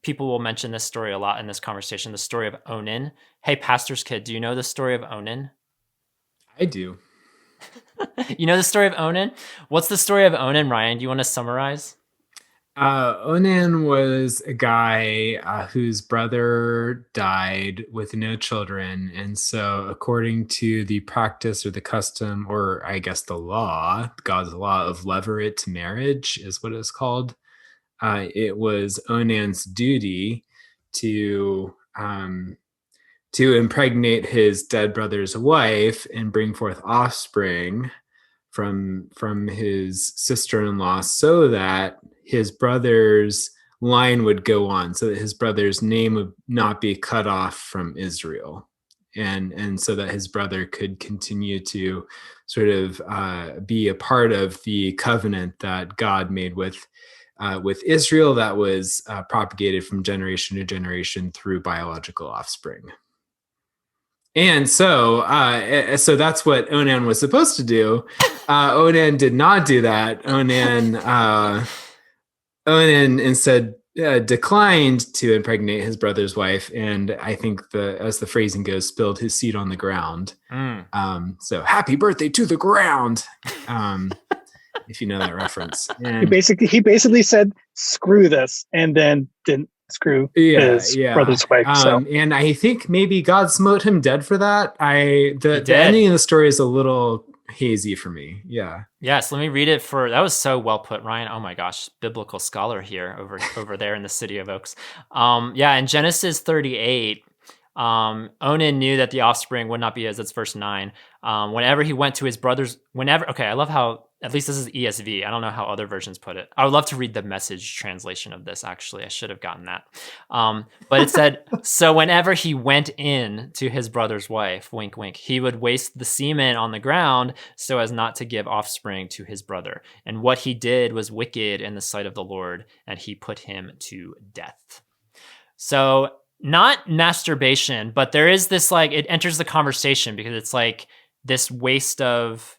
people will mention this story a lot in this conversation, the story of Onan. Hey, pastor's kid, do you know the story of Onan? I do. You know the story of Onan? What's the story of Onan, Ryan? Do you want to summarize? Onan was a guy whose brother died with no children. And so according to the practice or the custom, or I guess the law, God's law of levirate marriage is what it's called. It was Onan's duty to impregnate his dead brother's wife and bring forth offspring from his sister-in-law, so that his brother's line would go on, so that his brother's name would not be cut off from Israel, and so that his brother could continue to sort of be a part of the covenant that God made with Israel, that was propagated from generation to generation through biological offspring. And so that's what Onan was supposed to do. Onan did not do that. Onan instead declined to impregnate his brother's wife, and I think as the phrasing goes, spilled his seed on the ground. So happy birthday to the ground, if you know that reference. And He basically said, "Screw this," and then didn't screw his brother's wife. And I think maybe God smote him dead for that. The did. ending of the story is a little hazy for me. Yeah. Yes, let me read it that was so well put, Ryan. Oh my gosh, biblical scholar here over there in the city of Oaks. In Genesis 38, Onan knew that the offspring would not be his. That's verse 9. Whenever he went to his brothers, I love how, at least this is ESV. I don't know how other versions put it. I would love to read the Message translation of this, actually. I should have gotten that. But it said, so whenever he went in to his brother's wife, wink, wink, he would waste the semen on the ground so as not to give offspring to his brother. And what he did was wicked in the sight of the Lord, and he put him to death. So not masturbation, but there is this, like, it enters the conversation because it's like this waste of,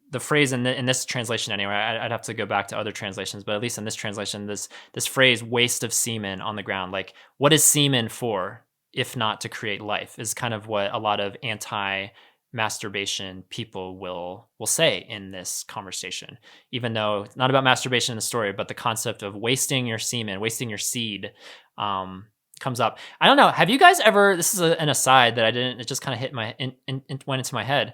the phrase in this translation anyway, I'd have to go back to other translations, but at least in this translation, this phrase, waste of semen on the ground, like, what is semen for if not to create life, is kind of what a lot of anti-masturbation people will say in this conversation, even though it's not about masturbation in the story, but the concept of wasting your semen, wasting your seed, comes up. I don't know. Have you guys ever, this is an aside that it just kind of hit went into my head.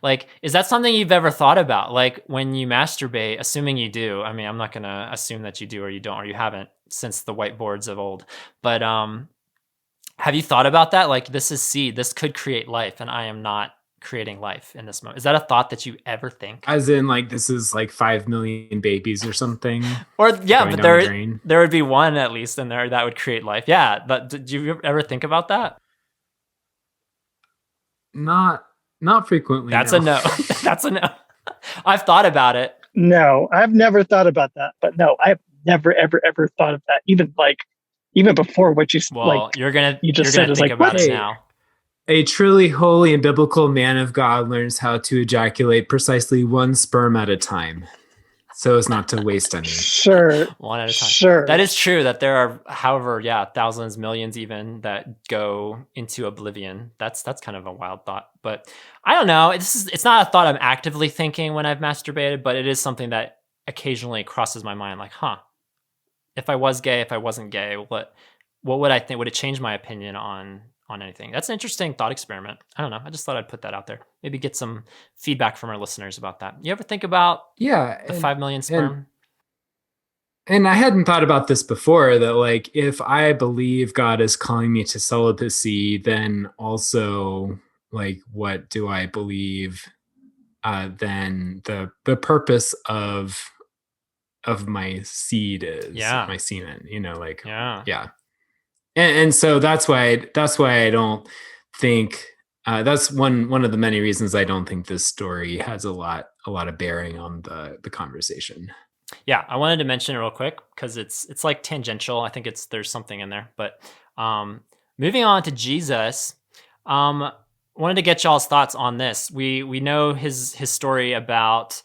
Like, is that something you've ever thought about? Like, when you masturbate, assuming you do, I mean, I'm not going to assume that you do or you don't, or you haven't since the whiteboards of old, but have you thought about that? Like, this is seed, this could create life, and I am not creating life in this moment. Is that a thought that you ever think? As in, like, this is like 5 million babies or something? Or, yeah, but there would be one at least in there that would create life. Yeah, but did you ever think about that? Not frequently. That's no. a no. That's a no. I've thought about it. No, I've never thought about that. But no, I've never, ever, ever thought of that. Even before what you Well, you're gonna just said is think like, about what? it now. A truly holy and biblical man of God learns how to ejaculate precisely one sperm at a time, so as not to waste any. Sure. One at a time. Sure. That is true that there are, however, thousands, millions even that go into oblivion. That's kind of a wild thought. But I don't know. It's not a thought I'm actively thinking when I've masturbated, but it is something that occasionally crosses my mind like, if I was gay, if I wasn't gay, what would I think? Would it change my opinion on anything? That's an interesting thought experiment. I don't know. I just thought I'd put that out there. Maybe get some feedback from our listeners about that. You ever think about the 5 million sperm? And I hadn't thought about this before, that like, if I believe God is calling me to celibacy, then also like, what do I believe then the purpose of my seed is, my semen, like, yeah. And so that's why I don't think that's one of the many reasons I don't think this story has a lot of bearing on the conversation. Yeah, I wanted to mention it real quick because it's like tangential. I think there's something in there. But moving on to Jesus, wanted to get y'all's thoughts on this. We know his story about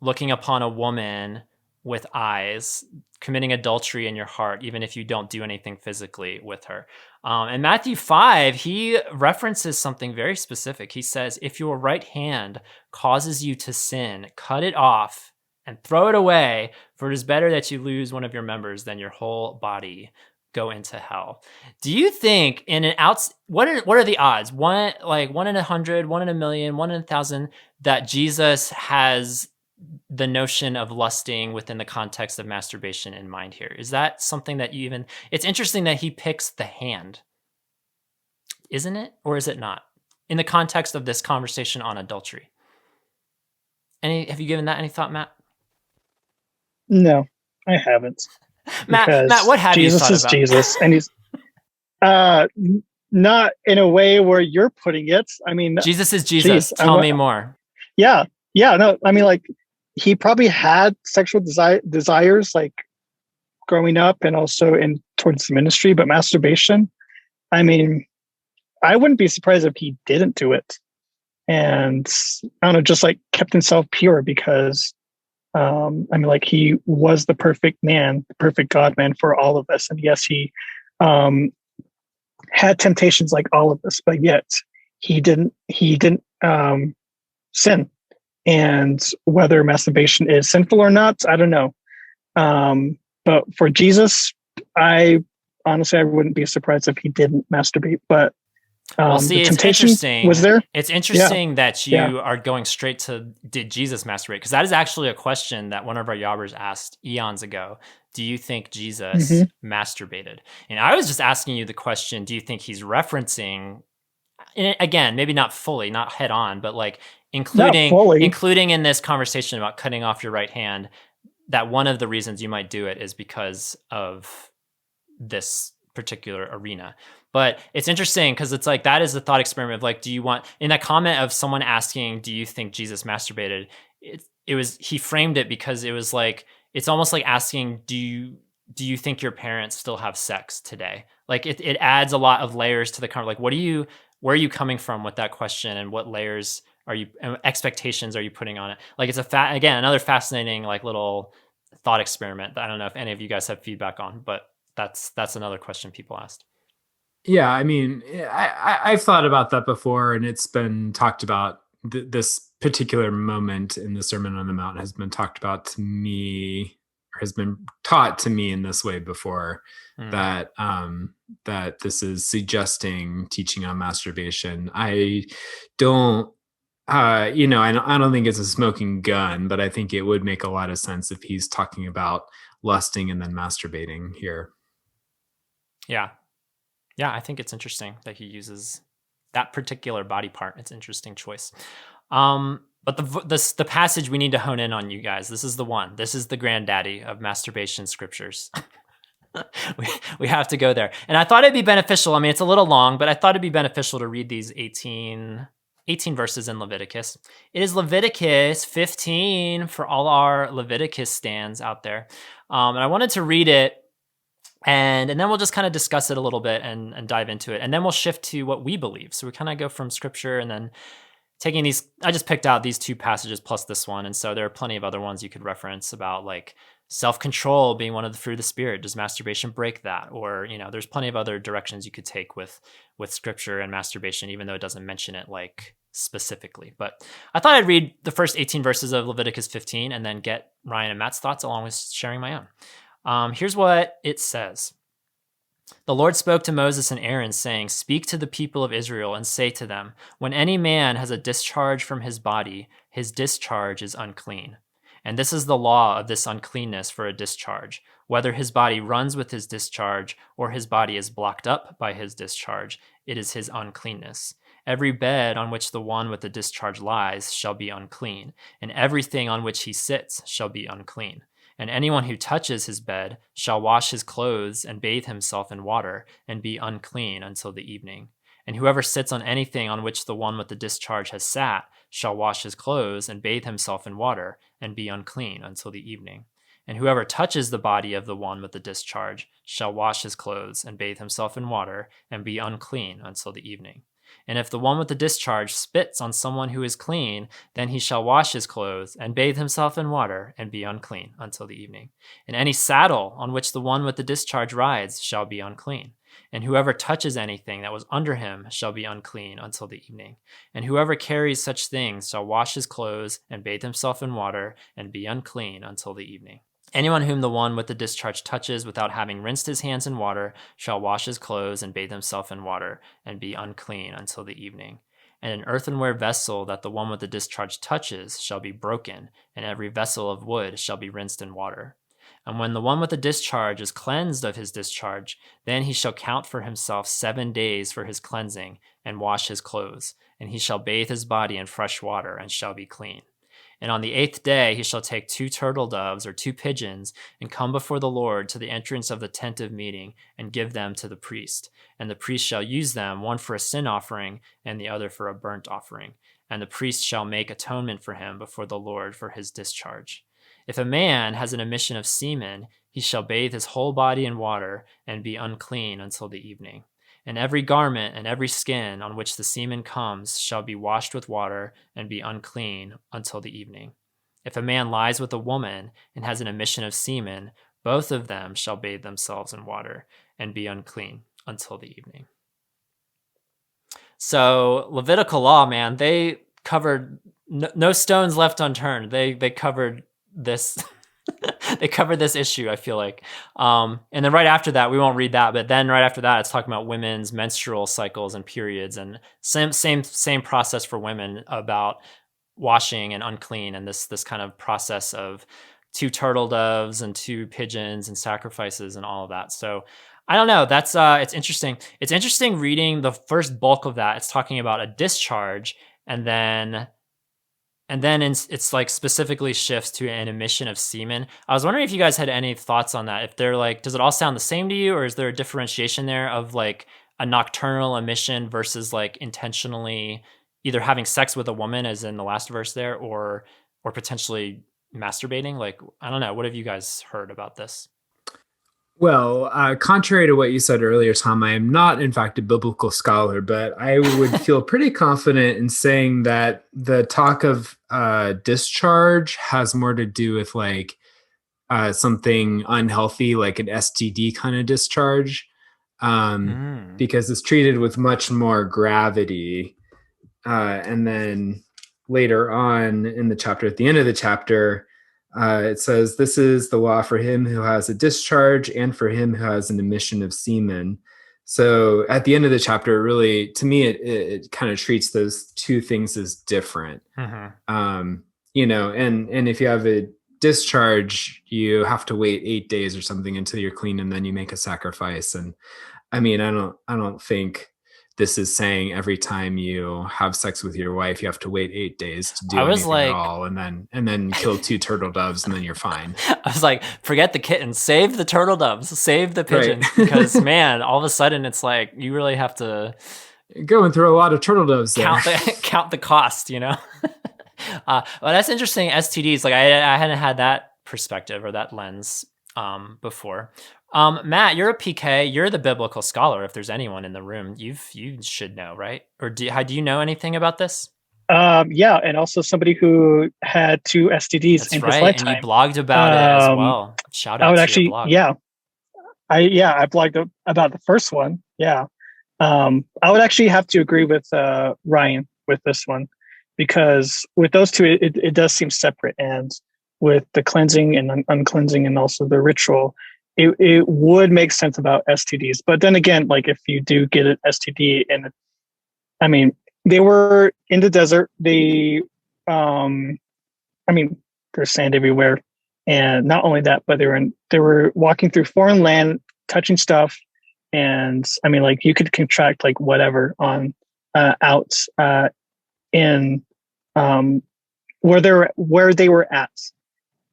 looking upon a woman with eyes, committing adultery in your heart, even if you don't do anything physically with her. In Matthew 5, he references something very specific. He says, if your right hand causes you to sin, cut it off and throw it away, for it is better that you lose one of your members than your whole body go into hell. Do you think what are the odds? One in 100, 1 in a million, 1 in 1,000 that Jesus has the notion of lusting within the context of masturbation in mind here? Is that something that it's interesting that he picks the hand, isn't it? Or is it not? In the context of this conversation on adultery. Have you given that any thought, Matt? No, I haven't. Matt, what have you thought about? Jesus, and he's not in a way where you're putting it. I mean, Jesus is Jesus. Tell me more. Yeah. No, I mean, like, he probably had sexual desires like growing up and also towards the ministry, but masturbation, I mean, I wouldn't be surprised if he didn't do it. And I don't know, just like kept himself pure because, I mean, like, he was the perfect man, the perfect God man for all of us. And yes, he had temptations like all of us, but yet he didn't sin. And whether masturbation is sinful or not, I don't know. But for Jesus, I wouldn't be surprised if he didn't masturbate. But the temptation was there. It's interesting that you are going straight to, did Jesus masturbate? Because that is actually a question that one of our yobbers asked eons ago. Do you think Jesus masturbated? And I was just asking you the question, do you think he's referencing, again, maybe not fully, not head on, but like including in this conversation about cutting off your right hand, that one of the reasons you might do it is because of this particular arena. But it's interesting because it's like, that is the thought experiment of like, do you want, in that comment of someone asking, do you think Jesus masturbated? He framed it because it was like, it's almost like asking, do you think your parents still have sex today? Like it adds a lot of layers to the conversation. Like, where are you coming from with that question, and what layers expectations are you putting on it? Like, it's again, another fascinating like little thought experiment that I don't know if any of you guys have feedback on, but that's another question people asked. Yeah, I mean, I've thought about that before, and it's been talked about. This particular moment in the Sermon on the Mount has been talked about to me, or has been taught to me in this way before, that this is suggesting teaching on masturbation. I don't, I don't think it's a smoking gun, but I think it would make a lot of sense if he's talking about lusting and then masturbating here. Yeah, I think it's interesting that he uses that particular body part. It's an interesting choice. But the passage we need to hone in on, you guys, this is the one. This is the granddaddy of masturbation scriptures. we have to go there. And I thought it'd be beneficial. I mean, it's a little long, but I thought it'd be beneficial to read these 18 18 verses in Leviticus. It is Leviticus 15 for all our Leviticus stands out there. And I wanted to read it, and then we'll just kind of discuss it a little bit and dive into it. And then we'll shift to what we believe. So we kind of go from scripture and then taking these, I just picked out these two passages plus this one. And so there are plenty of other ones you could reference about like self-control being one of the fruit of the spirit. Does masturbation break that? Or, there's plenty of other directions you could take with scripture and masturbation, even though it doesn't mention it like specifically. But I thought I'd read the first 18 verses of Leviticus 15 and then get Ryan and Matt's thoughts along with sharing my own. Here's what it says. The Lord spoke to Moses and Aaron, saying, "Speak to the people of Israel and say to them, when any man has a discharge from his body, his discharge is unclean. And this is the law of this uncleanness for a discharge, whether his body runs with his discharge or his body is blocked up by his discharge, it is his uncleanness. Every bed on which the one with the discharge lies shall be unclean, and everything on which he sits shall be unclean. And anyone who touches his bed shall wash his clothes and bathe himself in water and be unclean until the evening. And whoever sits on anything on which the one with the discharge has sat shall wash his clothes and bathe himself in water and be unclean until the evening. And whoever touches the body of the one with the discharge shall wash his clothes and bathe himself in water and be unclean until the evening. And if the one with the discharge spits on someone who is clean, then he shall wash his clothes and bathe himself in water and be unclean until the evening. And any saddle on which the one with the discharge rides shall be unclean. And whoever touches anything that was under him shall be unclean until the evening. And whoever carries such things shall wash his clothes and bathe himself in water and be unclean until the evening. Anyone whom the one with the discharge touches without having rinsed his hands in water shall wash his clothes and bathe himself in water and be unclean until the evening. And an earthenware vessel that the one with the discharge touches shall be broken, and every vessel of wood shall be rinsed in water. And when the one with the discharge is cleansed of his discharge, then he shall count for himself 7 days for his cleansing and wash his clothes, and he shall bathe his body in fresh water and shall be clean. And on the 8th day he shall take 2 turtle doves or 2 pigeons and come before the Lord to the entrance of the tent of meeting and give them to the priest. And the priest shall use them, one for a sin offering and the other for a burnt offering. And the priest shall make atonement for him before the Lord for his discharge. If a man has an emission of semen, he shall bathe his whole body in water and be unclean until the evening. And every garment and every skin on which the semen comes shall be washed with water and be unclean until the evening. If a man lies with a woman and has an emission of semen, both of them shall bathe themselves in water and be unclean until the evening. So Levitical law, man, they covered no stones left unturned. They covered this. They covered this issue, I feel like. And then right after that, we won't read that, but then right after that, it's talking about women's menstrual cycles and periods, and same process for women about washing and unclean, and this kind of process of 2 turtle doves and 2 pigeons and sacrifices and all of that. So I don't know. That's it's interesting. It's interesting reading the first bulk of that. It's talking about a discharge, and then it's like specifically shifts to an emission of semen. I was wondering if you guys had any thoughts on that. If they're like, does it all sound the same to you, or is there a differentiation there of like a nocturnal emission versus like intentionally either having sex with a woman, as in the last verse there, or potentially masturbating? Like, I don't know. What have you guys heard about this? Well, contrary to what you said earlier, Tom, I am not, in fact, a biblical scholar, but I would feel pretty confident in saying that the talk of discharge has more to do with like something unhealthy, like an STD kind of discharge, because it's treated with much more gravity. And then later on in the chapter, at the end of the chapter, it says, "This is the law for him who has a discharge and for him who has an emission of semen." So at the end of the chapter, really, to me, it kind of treats those two things as different. And if you have a discharge, you have to wait 8 days or something until you're clean, and then you make a sacrifice. And I mean, I don't think this is saying every time you have sex with your wife, you have to wait 8 days to do anything at all, and then kill 2 turtle doves, and then you're fine. I was like, forget the kittens, save the turtle doves, save the pigeons, right. Because man, all of a sudden it's like you really have to. You're going through a lot of turtle doves there. Count the cost, you know. Well, that's interesting. STDs, like I hadn't had that perspective or that lens before. Matt, you're a PK. You're the biblical scholar. If there's anyone in the room, you should know, right? Or do you know anything about this? Yeah, and also somebody who had 2 STDs That's in right. his lifetime. And you blogged about it as well. Shout out I would to actually, your blog. I blogged about the first one. Yeah. I would actually have to agree with Ryan with this one, because with those two, it does seem separate. And with the cleansing and uncleansing and also the ritual, it would make sense about STDs. But then again, like if you do get an STD, and I mean, they were in the desert. They, there's sand everywhere. And not only that, but they were walking through foreign land, touching stuff. And I mean, like you could contract like whatever on out in where they were at.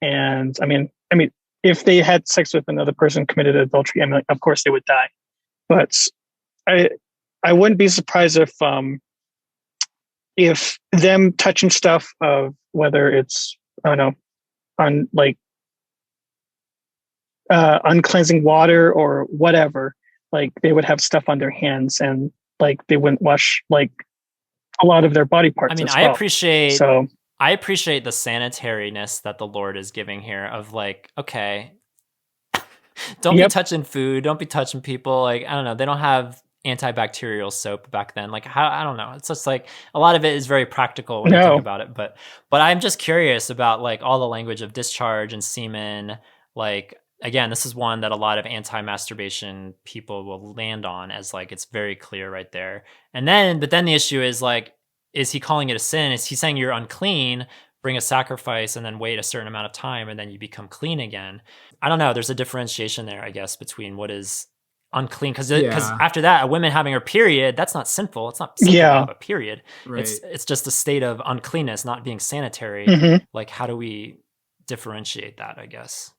And I mean, if they had sex with another person, committed adultery, I mean, like, of course they would die. But I wouldn't be surprised if them touching stuff of whether it's, I don't know, on like uncleansing water or whatever, like they would have stuff on their hands, and like they wouldn't wash like a lot of their body parts. I mean, as well. I appreciate the sanitariness that the Lord is giving here of like, okay, don't be touching food, don't be touching people. Like, I don't know, they don't have antibacterial soap back then. Like, how, I don't know. It's just like a lot of it is very practical when you think about it. But I'm just curious about like all the language of discharge and semen. Like, again, this is one that a lot of anti-masturbation people will land on as like, it's very clear right there. But then the issue is like, is he calling it a sin? Is he saying you're unclean, bring a sacrifice and then wait a certain amount of time and then you become clean again? I don't know. There's a differentiation there, I guess, between what is unclean. Because after that, a woman having her period, that's not sinful. It's not sinful to have a period. Right. It's just a state of uncleanness, not being sanitary. Mm-hmm. Like, how do we differentiate that, I guess?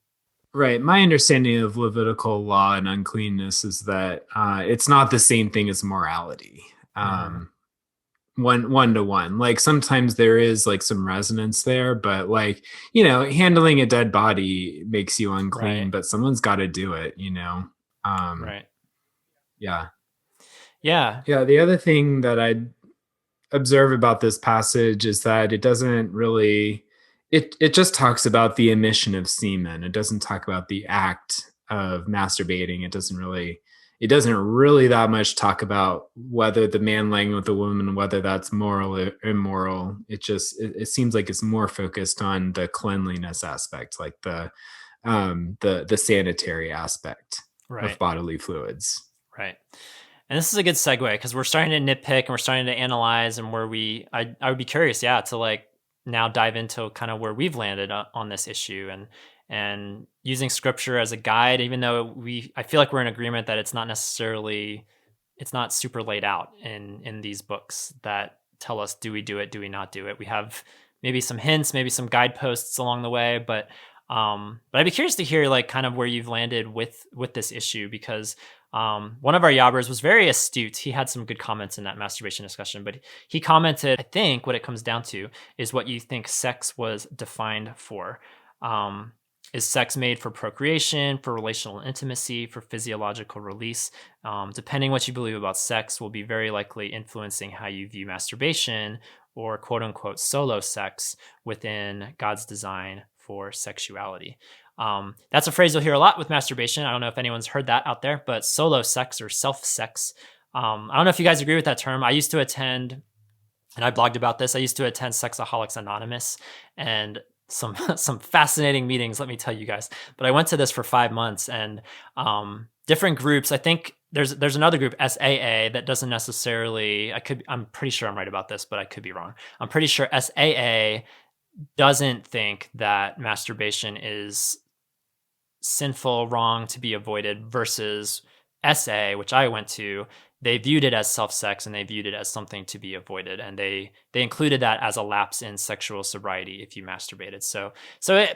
Right. My understanding of Levitical law and uncleanness is that it's not the same thing as morality. One to one. Like sometimes there is like some resonance there, but like, you know, handling a dead body makes you unclean, but someone's got to do it, you know? Right. Yeah. Yeah. Yeah. The other thing that I'd observe about this passage is that it doesn't really, it just talks about the emission of semen. It doesn't talk about the act of masturbating. It doesn't really that much talk about whether the man laying with the woman, whether that's moral or immoral. It seems like it's more focused on the cleanliness aspect, like the sanitary aspect of bodily fluids. Right. And this is a good segue because we're starting to nitpick and we're starting to analyze and I would be curious, to like now dive into kind of where we've landed on this issue and using scripture as a guide, even though I feel like we're in agreement that it's not super laid out in these books that tell us, do we do it? Do we not do it? We have maybe some hints, maybe some guideposts along the way, but I'd be curious to hear like kind of where you've landed with this issue, because one of our yobbers was very astute. He had some good comments in that masturbation discussion, but he commented, I think what it comes down to is what you think sex was defined for. Is sex made for procreation, for relational intimacy, for physiological release? Depending what you believe about sex will be very likely influencing how you view masturbation or quote unquote solo sex within God's design for sexuality. That's a phrase you'll hear a lot with masturbation. I don't know if anyone's heard that out there, but solo sex or self-sex. I don't know if you guys agree with that term. I used to attend, and I blogged about this, I used to attend Sexaholics Anonymous, and some fascinating meetings, let me tell you guys. But I went to this for 5 months, and different groups. I think there's another group, SAA, that doesn't necessarily. I'm pretty sure I'm right about this, but I could be wrong. I'm pretty sure SAA doesn't think that masturbation is sinful, wrong, to be avoided, versus SA, which I went to, they viewed it as self-sex and they viewed it as something to be avoided. And they included that as a lapse in sexual sobriety if you masturbated. So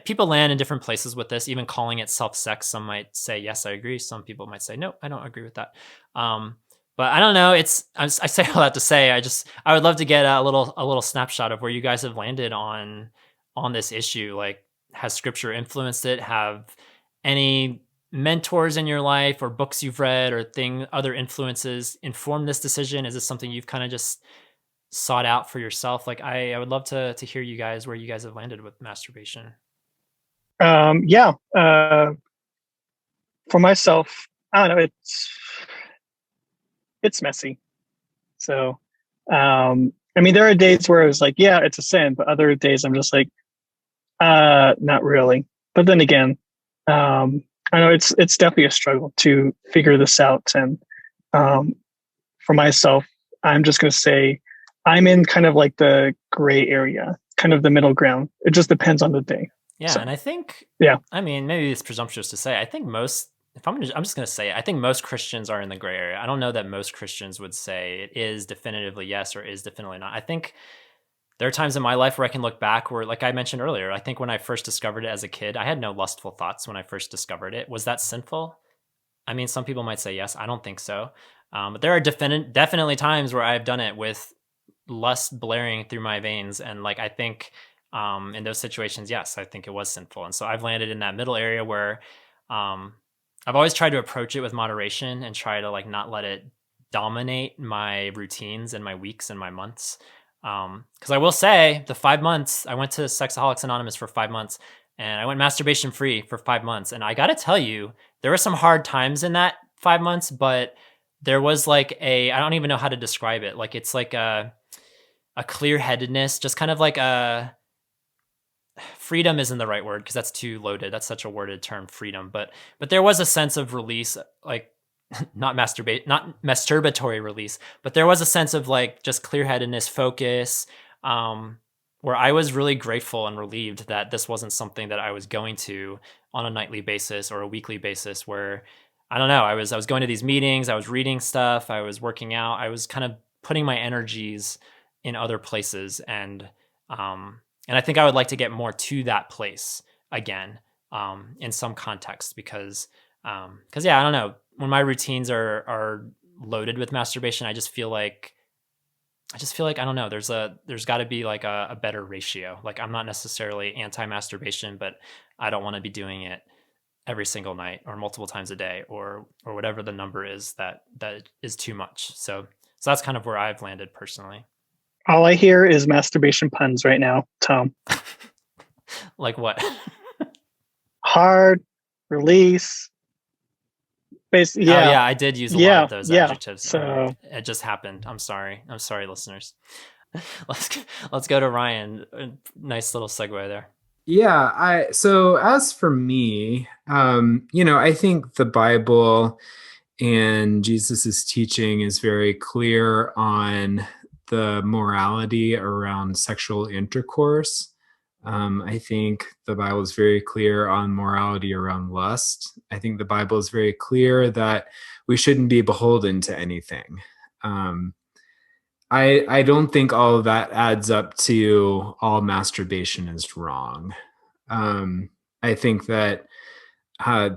people land in different places with this, even calling it self-sex. Some might say, yes, I agree. Some people might say, no, I don't agree with that. But I don't know. I say all that to say I would love to get a little snapshot of where you guys have landed on this issue. Like, has scripture influenced it? Have any mentors in your life or books you've read or other influences informed this decision? Is this something you've kind of just sought out for yourself? Like, I would love to hear you guys where you guys have landed with masturbation. Yeah. For myself, I don't know. It's messy. So, I mean, there are days where I was like, yeah, it's a sin, but other days I'm just like, not really. But then again, I know it's definitely a struggle to figure this out. And for myself, I'm just going to say I'm in kind of like the gray area, kind of the middle ground. It just depends on the day. Yeah, So, and I think, yeah. I mean, maybe it's presumptuous to say. I think I'm just going to say, I think most Christians are in the gray area. I don't know that most Christians would say it is definitively yes or is definitively not. I think there are times in my life where I can look back where, like I mentioned earlier, I think when I first discovered it as a kid, I had no lustful thoughts when I first discovered it. Was that sinful? I mean, some people might say yes. I don't think so. But there are definitely times where I've done it with lust blaring through my veins. And like, I think in those situations, yes, I think it was sinful. And so I've landed in that middle area where I've always tried to approach it with moderation and try to like not let it dominate my routines and my weeks and my months. Because I will say the 5 months, I went to Sexaholics Anonymous for 5 months and I went masturbation free for 5 months. And I got to tell you, there were some hard times in that 5 months, but there was like I don't even know how to describe it. Like, it's like a clear-headedness, just kind of like freedom isn't the right word because that's too loaded. That's such a worded term, freedom. But there was a sense of release, like not masturbatory release, but there was a sense of like just clear-headedness, focus, where I was really grateful and relieved that this wasn't something that I was going to on a nightly basis or a weekly basis where, I don't know, I was going to these meetings, I was reading stuff, I was working out, I was kind of putting my energies in other places. And I think I would like to get more to that place again, in some context, because yeah, I don't know, when my routines are loaded with masturbation, I just feel like, I don't know, there's got to be like a better ratio. Like, I'm not necessarily anti-masturbation, but I don't want to be doing it every single night or multiple times a day or whatever the number is that is too much. So that's kind of where I've landed personally. All I hear is masturbation puns right now, Tom. Like what? Hard, release. Basically, yeah. Oh, yeah, I did use a lot of those adjectives. So it just happened. I'm sorry, listeners. Let's go to Ryan. Nice little segue there. Yeah, so as for me, I think the Bible and Jesus's teaching is very clear on the morality around sexual intercourse. I think the Bible is very clear on morality around lust. I think the Bible is very clear that we shouldn't be beholden to anything. I don't think all of that adds up to all masturbation is wrong. I think that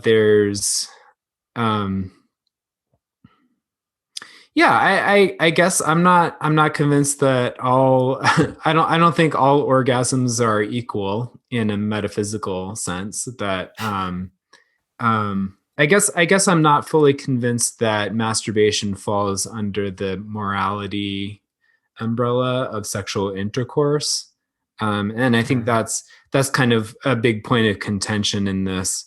there's I guess I'm not convinced that all I don't think all orgasms are equal in a metaphysical sense. That I guess I'm not fully convinced that masturbation falls under the morality umbrella of sexual intercourse. And I think that's kind of a big point of contention in this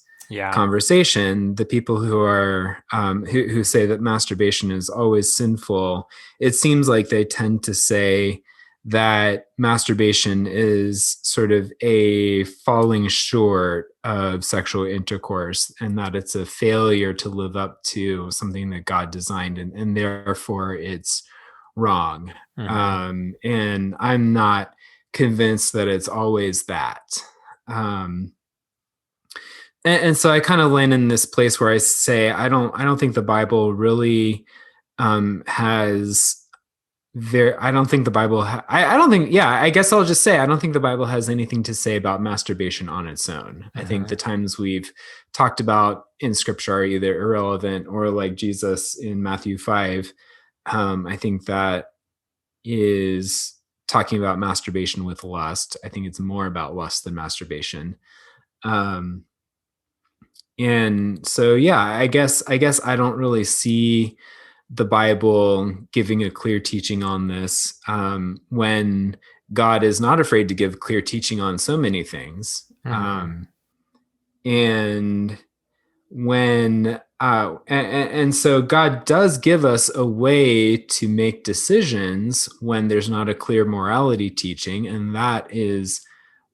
conversation. The people who are who say that masturbation is always sinful, it seems like they tend to say that masturbation is sort of a falling short of sexual intercourse and that it's a failure to live up to something that God designed, and therefore it's wrong. Mm-hmm. And I'm not convinced that it's always that. And so I kind of land in this place where I say I don't think the Bible really has there. I don't think the Bible. I don't think. Yeah, I guess I'll just say I don't think the Bible has anything to say about masturbation on its own. Mm-hmm. I think the times we've talked about in Scripture are either irrelevant or, like Jesus in Matthew 5, I think that is talking about masturbation with lust. I think it's more about lust than masturbation. Um, and so, yeah, I guess I don't really see the Bible giving a clear teaching on this, when God is not afraid to give clear teaching on so many things. And when and so God does give us a way to make decisions when there's not a clear morality teaching, and that is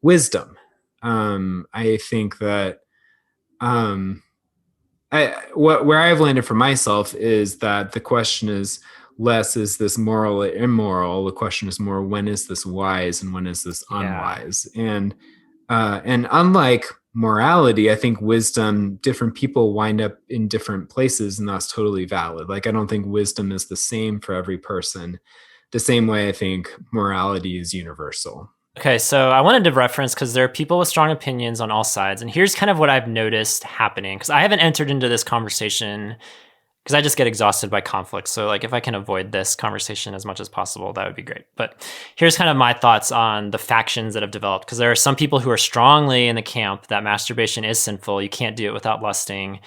wisdom. I think that where I've landed for myself is that the question is less, is this moral or immoral? The question is more, when is this wise and when is this unwise? And unlike morality, I think wisdom, different people wind up in different places, and that's totally valid. Like, I don't think wisdom is the same for every person, the same way I think morality is universal. Okay, so I wanted to reference, because there are people with strong opinions on all sides, and here's kind of what I've noticed happening, because I haven't entered into this conversation because I just get exhausted by conflict. So like, if I can avoid this conversation as much as possible, that would be great. But here's kind of my thoughts on the factions that have developed, because there are some people who are strongly in the camp that masturbation is sinful. You can't do it without lusting,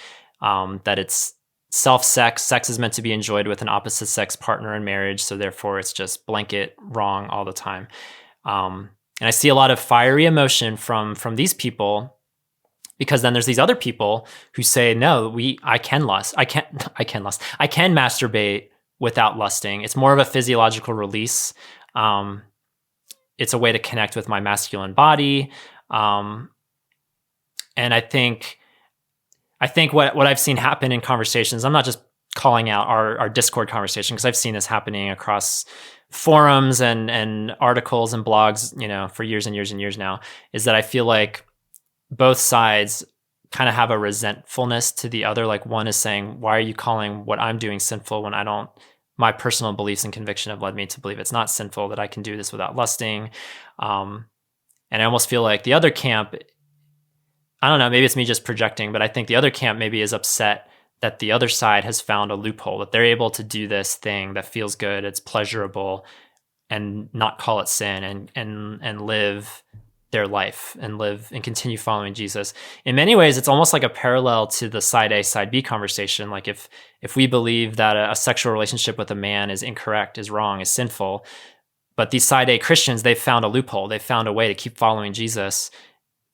that it's self-sex. Sex is meant to be enjoyed with an opposite sex partner in marriage. So therefore it's just blanket wrong all the time. And I see a lot of fiery emotion from these people, because then there's these other people who say, no, I can masturbate without lusting. It's more of a physiological release. It's a way to connect with my masculine body. And I think what I've seen happen in conversations, I'm not just calling out our Discord conversation, because I've seen this happening across forums and articles and blogs, for years and years and years now, is that I feel like both sides kind of have a resentfulness to the other. Like, one is saying, why are you calling what I'm doing sinful when my personal beliefs and conviction have led me to believe it's not sinful, that I can do this without lusting. And I almost feel like the other camp, I don't know, maybe it's me just projecting, but I think the other camp maybe is upset that the other side has found a loophole, that they're able to do this thing that feels good, it's pleasurable, and not call it sin, and live their life and live and continue following Jesus. In many ways, it's almost like a parallel to the side A, side B conversation. Like, if we believe that a sexual relationship with a man is incorrect, is wrong, is sinful, but these side A Christians, they've found a loophole. They've found a way to keep following Jesus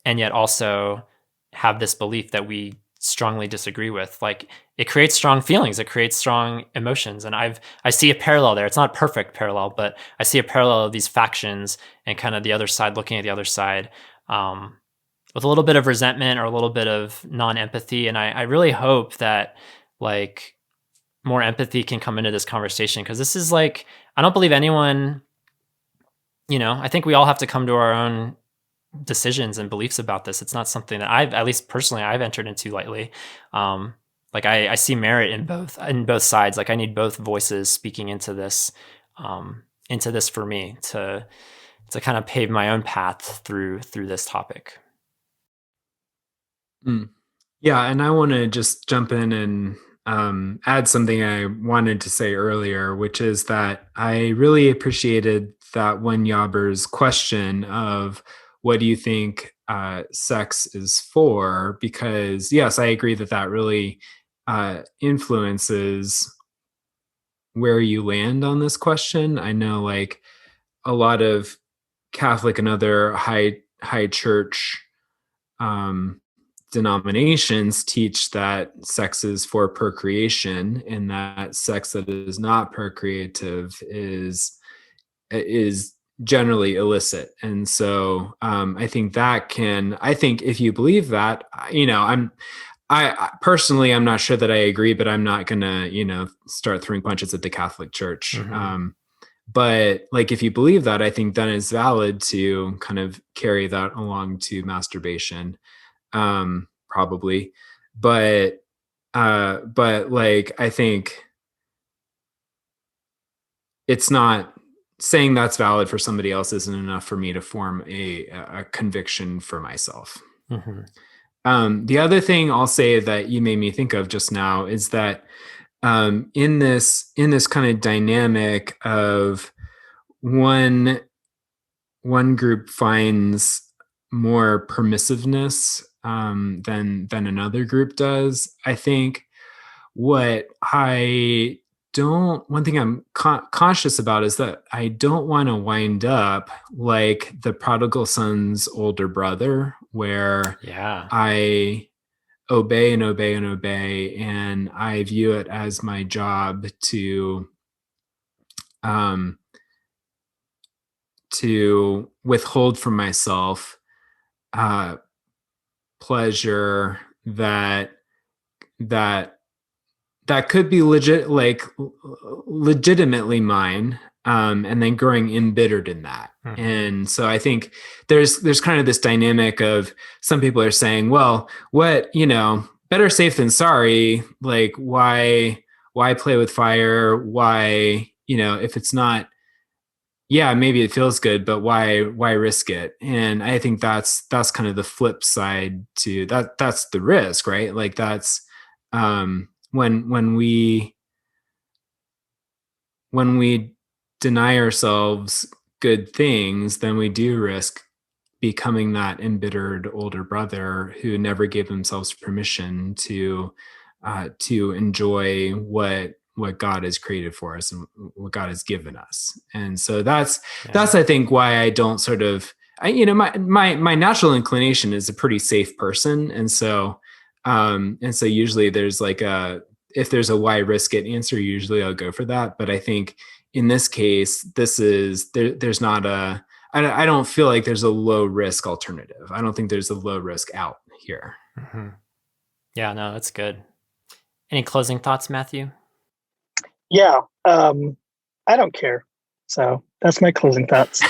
and yet also have this belief that we strongly disagree with. Like, it creates strong feelings, it creates strong emotions. And I see a parallel there. It's not a perfect parallel, but I see a parallel of these factions and kind of the other side looking at the other side with a little bit of resentment or a little bit of non-empathy. And I really hope that, like, more empathy can come into this conversation, because this is like, I don't believe anyone, I think we all have to come to our own decisions and beliefs about this. It's not something that at least personally, I've entered into lightly. Like, I see merit in both sides. Like, I need both voices speaking into this for me to kind of pave my own path through this topic. Yeah, and I want to just jump in and add something I wanted to say earlier, which is that I really appreciated that one Yobber's question of, what do you think sex is for? Because yes, I agree that really influences where you land on this question. I know, like, a lot of Catholic and other high church denominations teach that sex is for procreation, and that sex that is not procreative is generally illicit. And so I think if you believe that, I personally, I'm not sure that I agree, but I'm not gonna, start throwing punches at the Catholic Church. Mm-hmm. But like, if you believe that, I think then it's valid to kind of carry that along to masturbation, probably. But like, I think it's not saying that's valid for somebody else isn't enough for me to form a conviction for myself. Mm-hmm. The other thing I'll say that you made me think of just now is that in this kind of dynamic of one group finds more permissiveness than another group does. I think one thing I'm conscious about is that I don't want to wind up like the prodigal son's older brother, where I obey and obey and obey, and I view it as my job to withhold from myself pleasure that could be legitimately mine, and then growing embittered in that. Mm-hmm. And so I think there's kind of this dynamic of some people are saying, well, what, better safe than sorry. Like, why play with fire? Why, if it's not, maybe it feels good, but why risk it? And I think that's kind of the flip side to that. That's the risk, right? Like that's, when we deny ourselves good things, then we do risk becoming that embittered older brother who never gave themselves permission to enjoy what God has created for us and what God has given us. And so that's I think why I don't sort of, my natural inclination is a pretty safe person. And so usually there's if there's a why risk it answer, usually I'll go for that. But I think in this case, there's not I don't feel like there's a low risk alternative. I don't think there's a low risk out here. Mm-hmm. Yeah, no, that's good. Any closing thoughts, Matthew? Yeah, I don't care. So that's my closing thoughts.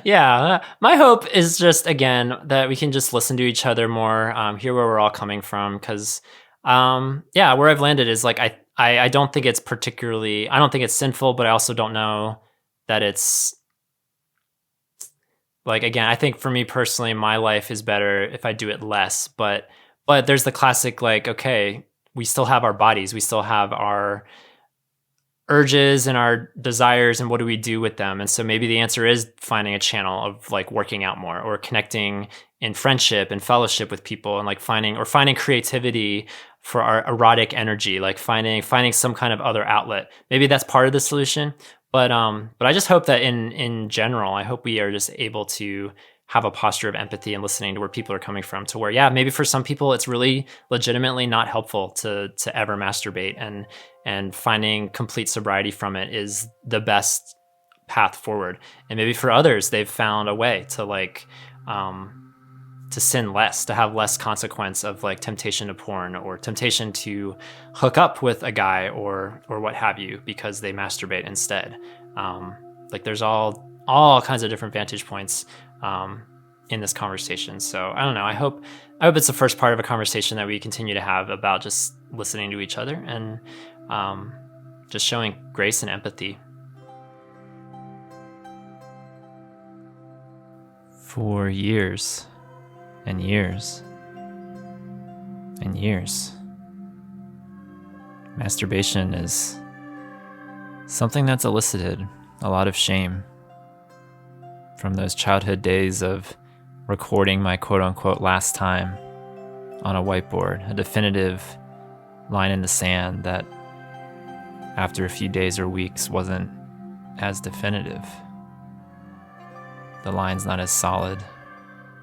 Yeah, my hope is just, again, that we can just listen to each other more, hear where we're all coming from. Because, where I've landed is like, I don't think it's particularly, I don't think it's sinful, but I also don't know that it's like, again, I think for me personally, my life is better if I do it less. But there's the classic, like, okay, we still have our bodies, we still have our urges and our desires, and what do we do with them? And so maybe the answer is finding a channel of like working out more, or connecting in friendship and fellowship with people, and like finding creativity for our erotic energy, like finding some kind of other outlet. Maybe that's part of the solution. But I just hope that in general, I hope we are just able to have a posture of empathy and listening to where people are coming from, to where, maybe for some people it's really legitimately not helpful to ever masturbate, and finding complete sobriety from it is the best path forward. And maybe for others, they've found a way to like, to sin less, to have less consequence of like temptation to porn or temptation to hook up with a guy or what have you, because they masturbate instead. Like there's all kinds of different vantage points in this conversation. So I don't know. I hope it's the first part of a conversation that we continue to have about just listening to each other and just showing grace and empathy. For years and years and years, masturbation is something that's elicited a lot of shame. From those childhood days of recording my quote-unquote last time on a whiteboard, a definitive line in the sand that after a few days or weeks wasn't as definitive. The line's not as solid,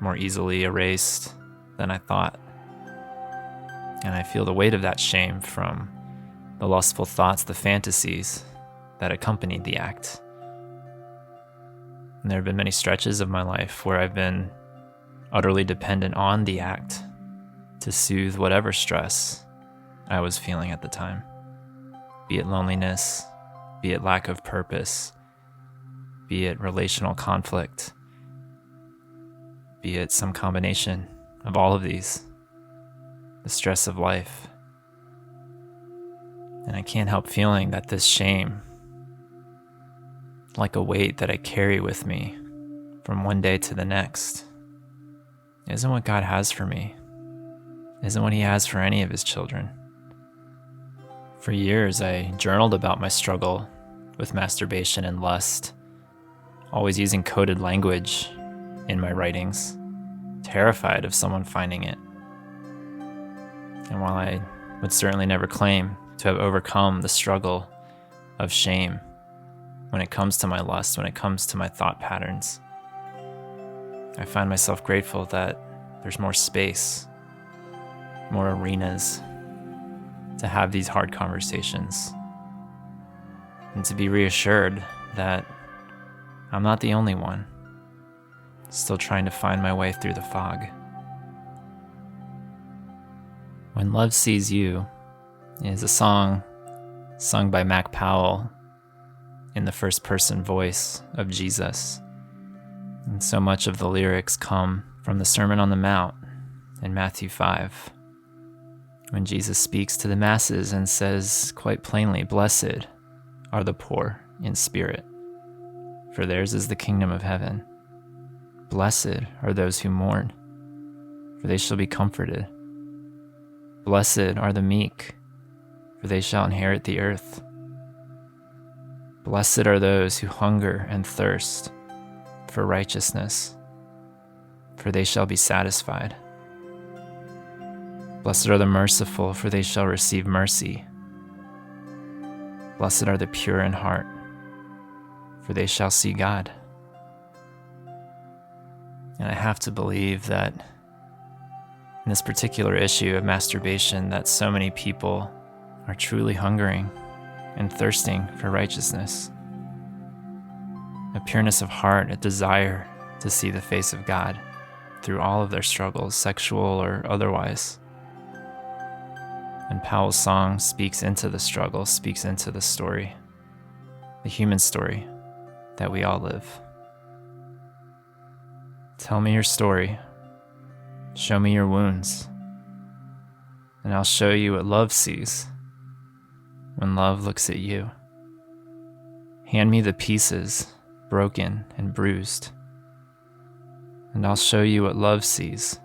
more easily erased than I thought. And I feel the weight of that shame from the lustful thoughts, the fantasies that accompanied the act. And there have been many stretches of my life where I've been utterly dependent on the act to soothe whatever stress I was feeling at the time. Be it loneliness, be it lack of purpose, be it relational conflict, be it some combination of all of these, the stress of life. And I can't help feeling that this shame, like a weight that I carry with me from one day to the next, isn't what God has for me, isn't what He has for any of His children. For years, I journaled about my struggle with masturbation and lust, always using coded language in my writings, terrified of someone finding it. And while I would certainly never claim to have overcome the struggle of shame when it comes to my lust, when it comes to my thought patterns, I find myself grateful that there's more space, more arenas to have these hard conversations, and to be reassured that I'm not the only one still trying to find my way through the fog. When Love Sees You is a song sung by Mac Powell in the first person voice of Jesus. And so much of the lyrics come from the Sermon on the Mount in Matthew 5, when Jesus speaks to the masses and says quite plainly, "Blessed are the poor in spirit, for theirs is the kingdom of heaven. Blessed are those who mourn, for they shall be comforted. Blessed are the meek, for they shall inherit the earth. Blessed are those who hunger and thirst for righteousness, for they shall be satisfied. Blessed are the merciful, for they shall receive mercy. Blessed are the pure in heart, for they shall see God." And I have to believe that in this particular issue of masturbation, that so many people are truly hungering and thirsting for righteousness, a pureness of heart, a desire to see the face of God through all of their struggles, sexual or otherwise. And Powell's song speaks into the struggle, speaks into the story, the human story that we all live. Tell me your story. Show me your wounds. And I'll show you what love sees when love looks at you. Hand me the pieces, broken and bruised. And I'll show you what love sees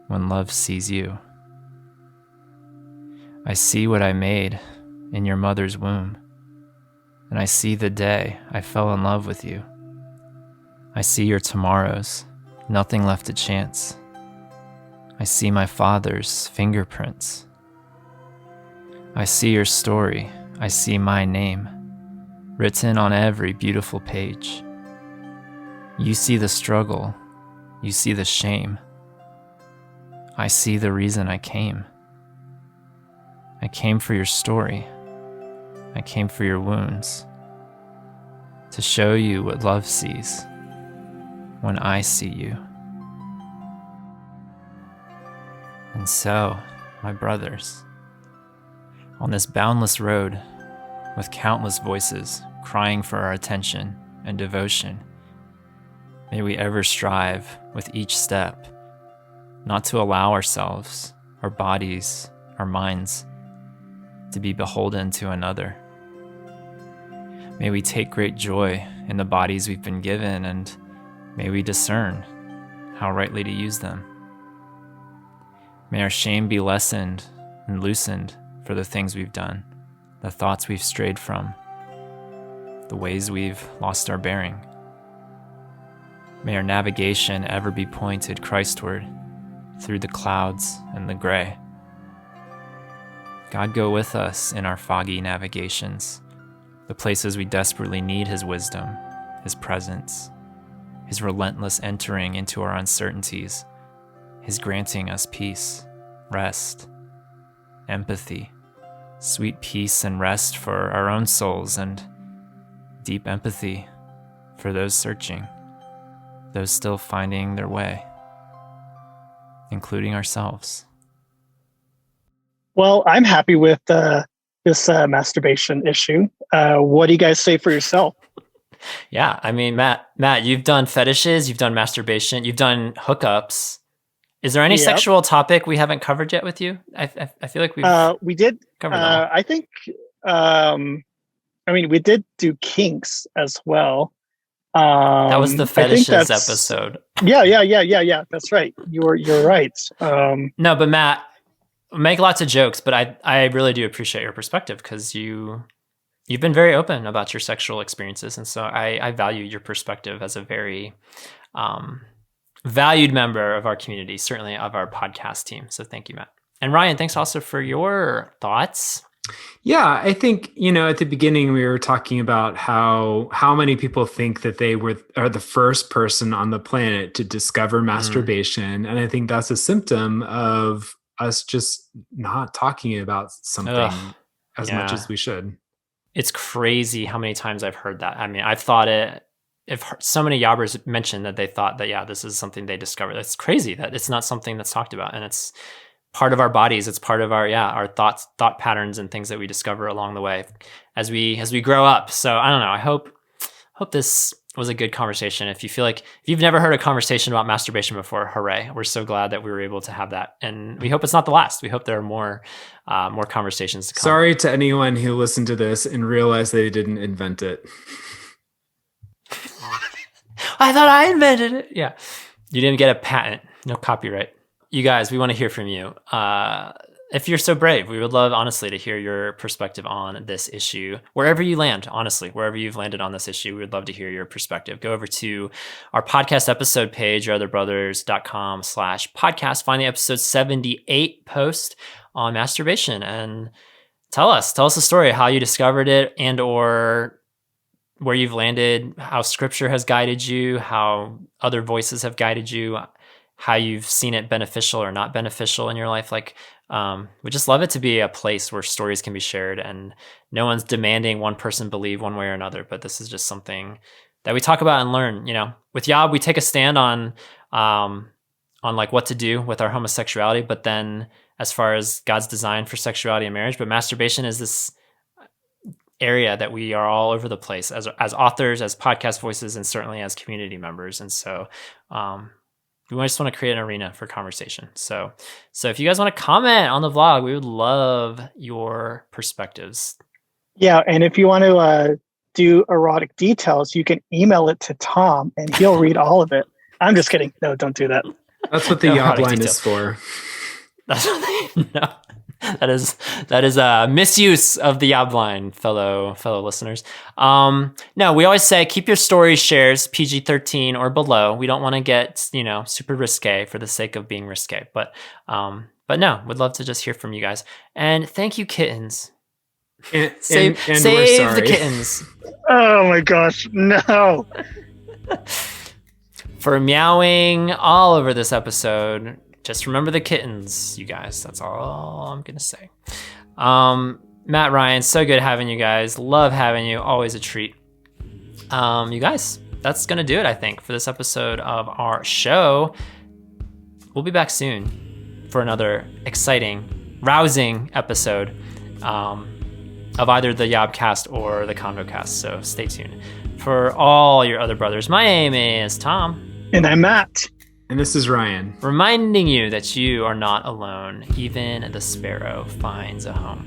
when love sees you. I see what I made in your mother's womb, and I see the day I fell in love with you. I see your tomorrows, nothing left to chance. I see my father's fingerprints. I see your story, I see my name, written on every beautiful page. You see the struggle, you see the shame. I see the reason I came. I came for your story. I came for your wounds, to show you what love sees when I see you. And so, my brothers, on this boundless road with countless voices crying for our attention and devotion, may we ever strive with each step not to allow ourselves, our bodies, our minds, to be beholden to another. May we take great joy in the bodies we've been given, and may we discern how rightly to use them. May our shame be lessened and loosened for the things we've done, the thoughts we've strayed from, the ways we've lost our bearing. May our navigation ever be pointed Christward through the clouds and the gray. God go with us in our foggy navigations, the places we desperately need His wisdom, His presence, His relentless entering into our uncertainties, His granting us peace, rest, empathy, sweet peace and rest for our own souls, and deep empathy for those searching, those still finding their way, including ourselves. Well, I'm happy with this masturbation issue. What do you guys say for yourself? Yeah, I mean, Matt, you've done fetishes, you've done masturbation, you've done hookups. Is there any sexual topic we haven't covered yet with you? I feel like we did covered that. I think we did do kinks as well. That was the fetishes episode. Yeah. That's right. You're right. No, but Matt, make lots of jokes, but I really do appreciate your perspective because you've been very open about your sexual experiences. And so I value your perspective as a very valued member of our community, certainly of our podcast team. So thank you, Matt. And Ryan, thanks also for your thoughts. Yeah, I think, at the beginning we were talking about how many people think that they are the first person on the planet to discover masturbation. And I think that's a symptom of us just not talking about something as much as we should. It's crazy how many times I've heard that. I mean, I've thought it, if so many yobbers mentioned that they thought that, this is something they discovered. That's crazy that it's not something that's talked about, and it's part of our bodies. It's part of our thought patterns and things that we discover along the way as we grow up. So I don't know. I hope this was a good conversation. If you feel like, if you've never heard a conversation about masturbation before, hooray. We're so glad that we were able to have that. And we hope it's not the last. We hope there are more conversations to come. Sorry to anyone who listened to this and realized they didn't invent it. I thought I invented it. Yeah. You didn't get a patent. No copyright. You guys, we want to hear from you. If you're so brave, we would love, honestly, to hear your perspective on this issue. Wherever you land, honestly, wherever you've landed on this issue, we would love to hear your perspective. Go over to our podcast episode page, yourotherbrothers.com/podcast. Find the episode 78 post on masturbation and tell us a story, how you discovered it and or where you've landed, how scripture has guided you, how other voices have guided you, how you've seen it beneficial or not beneficial in your life. We just love it to be a place where stories can be shared and no one's demanding one person believe one way or another, but this is just something that we talk about and learn. With Yob, we take a stand on what to do with our homosexuality, but then as far as God's design for sexuality and marriage, but masturbation is this area that we are all over the place as authors, as podcast voices, and certainly as community members. And so, we just want to create an arena for conversation. So if you guys want to comment on the vlog, we would love your perspectives. Yeah, and if you want to do erotic details, you can email it to Tom, and he'll read all of it. I'm just kidding. No, don't do that. That's what the Yob line is for. That's what no. That is a misuse of the Yob line, fellow listeners. No, we always say keep your stories shares PG-13 or below. We don't want to get super risque for the sake of being risque, but no, we'd love to just hear from you guys. And thank you, kittens. And save the kittens. Oh my gosh, no! For meowing all over this episode. Just remember the kittens, you guys. That's all I'm going to say. Matt, Ryan, so good having you guys. Love having you. Always a treat. You guys, that's going to do it, I think, for this episode of our show. We'll be back soon for another exciting, rousing episode of either the YOBcast or the ConvoCast. So stay tuned. For all your other brothers, my name is Tom. And I'm Matt. And this is Ryan. Reminding you that you are not alone. Even the sparrow finds a home.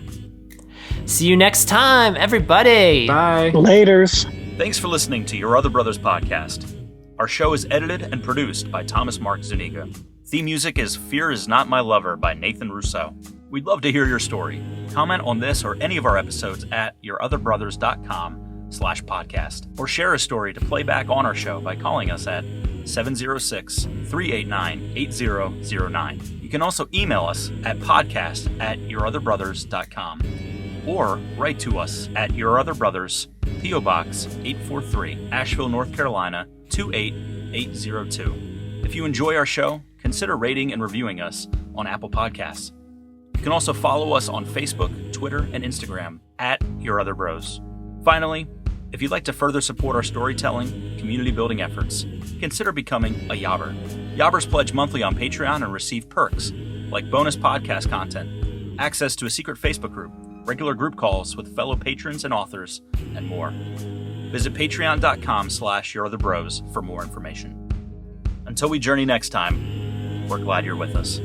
See you next time, everybody. Bye. Laters. Thanks for listening to Your Other Brothers podcast. Our show is edited and produced by Thomas Mark Zuniga. Theme music is Fear Is Not My Lover by Nathan Rousseau. We'd love to hear your story. Comment on this or any of our episodes at yourotherbrothers.com/podcast or share a story to play back on our show by calling us at 706-389-8009. You can also email us at podcast@yourotherbrothers.com or write to us at Your Other Brothers, P.O. Box 843, Asheville, North Carolina 28802. If you enjoy our show, consider rating and reviewing us on Apple Podcasts. You can also follow us on Facebook, Twitter, and Instagram at Your Other Bros. Finally, if you'd like to further support our storytelling, community building efforts, consider becoming a Yobber. Yobbers pledge monthly on Patreon and receive perks like bonus podcast content, access to a secret Facebook group, regular group calls with fellow patrons and authors, and more. Visit patreon.com/yourotherbros for more information. Until we journey next time, we're glad you're with us.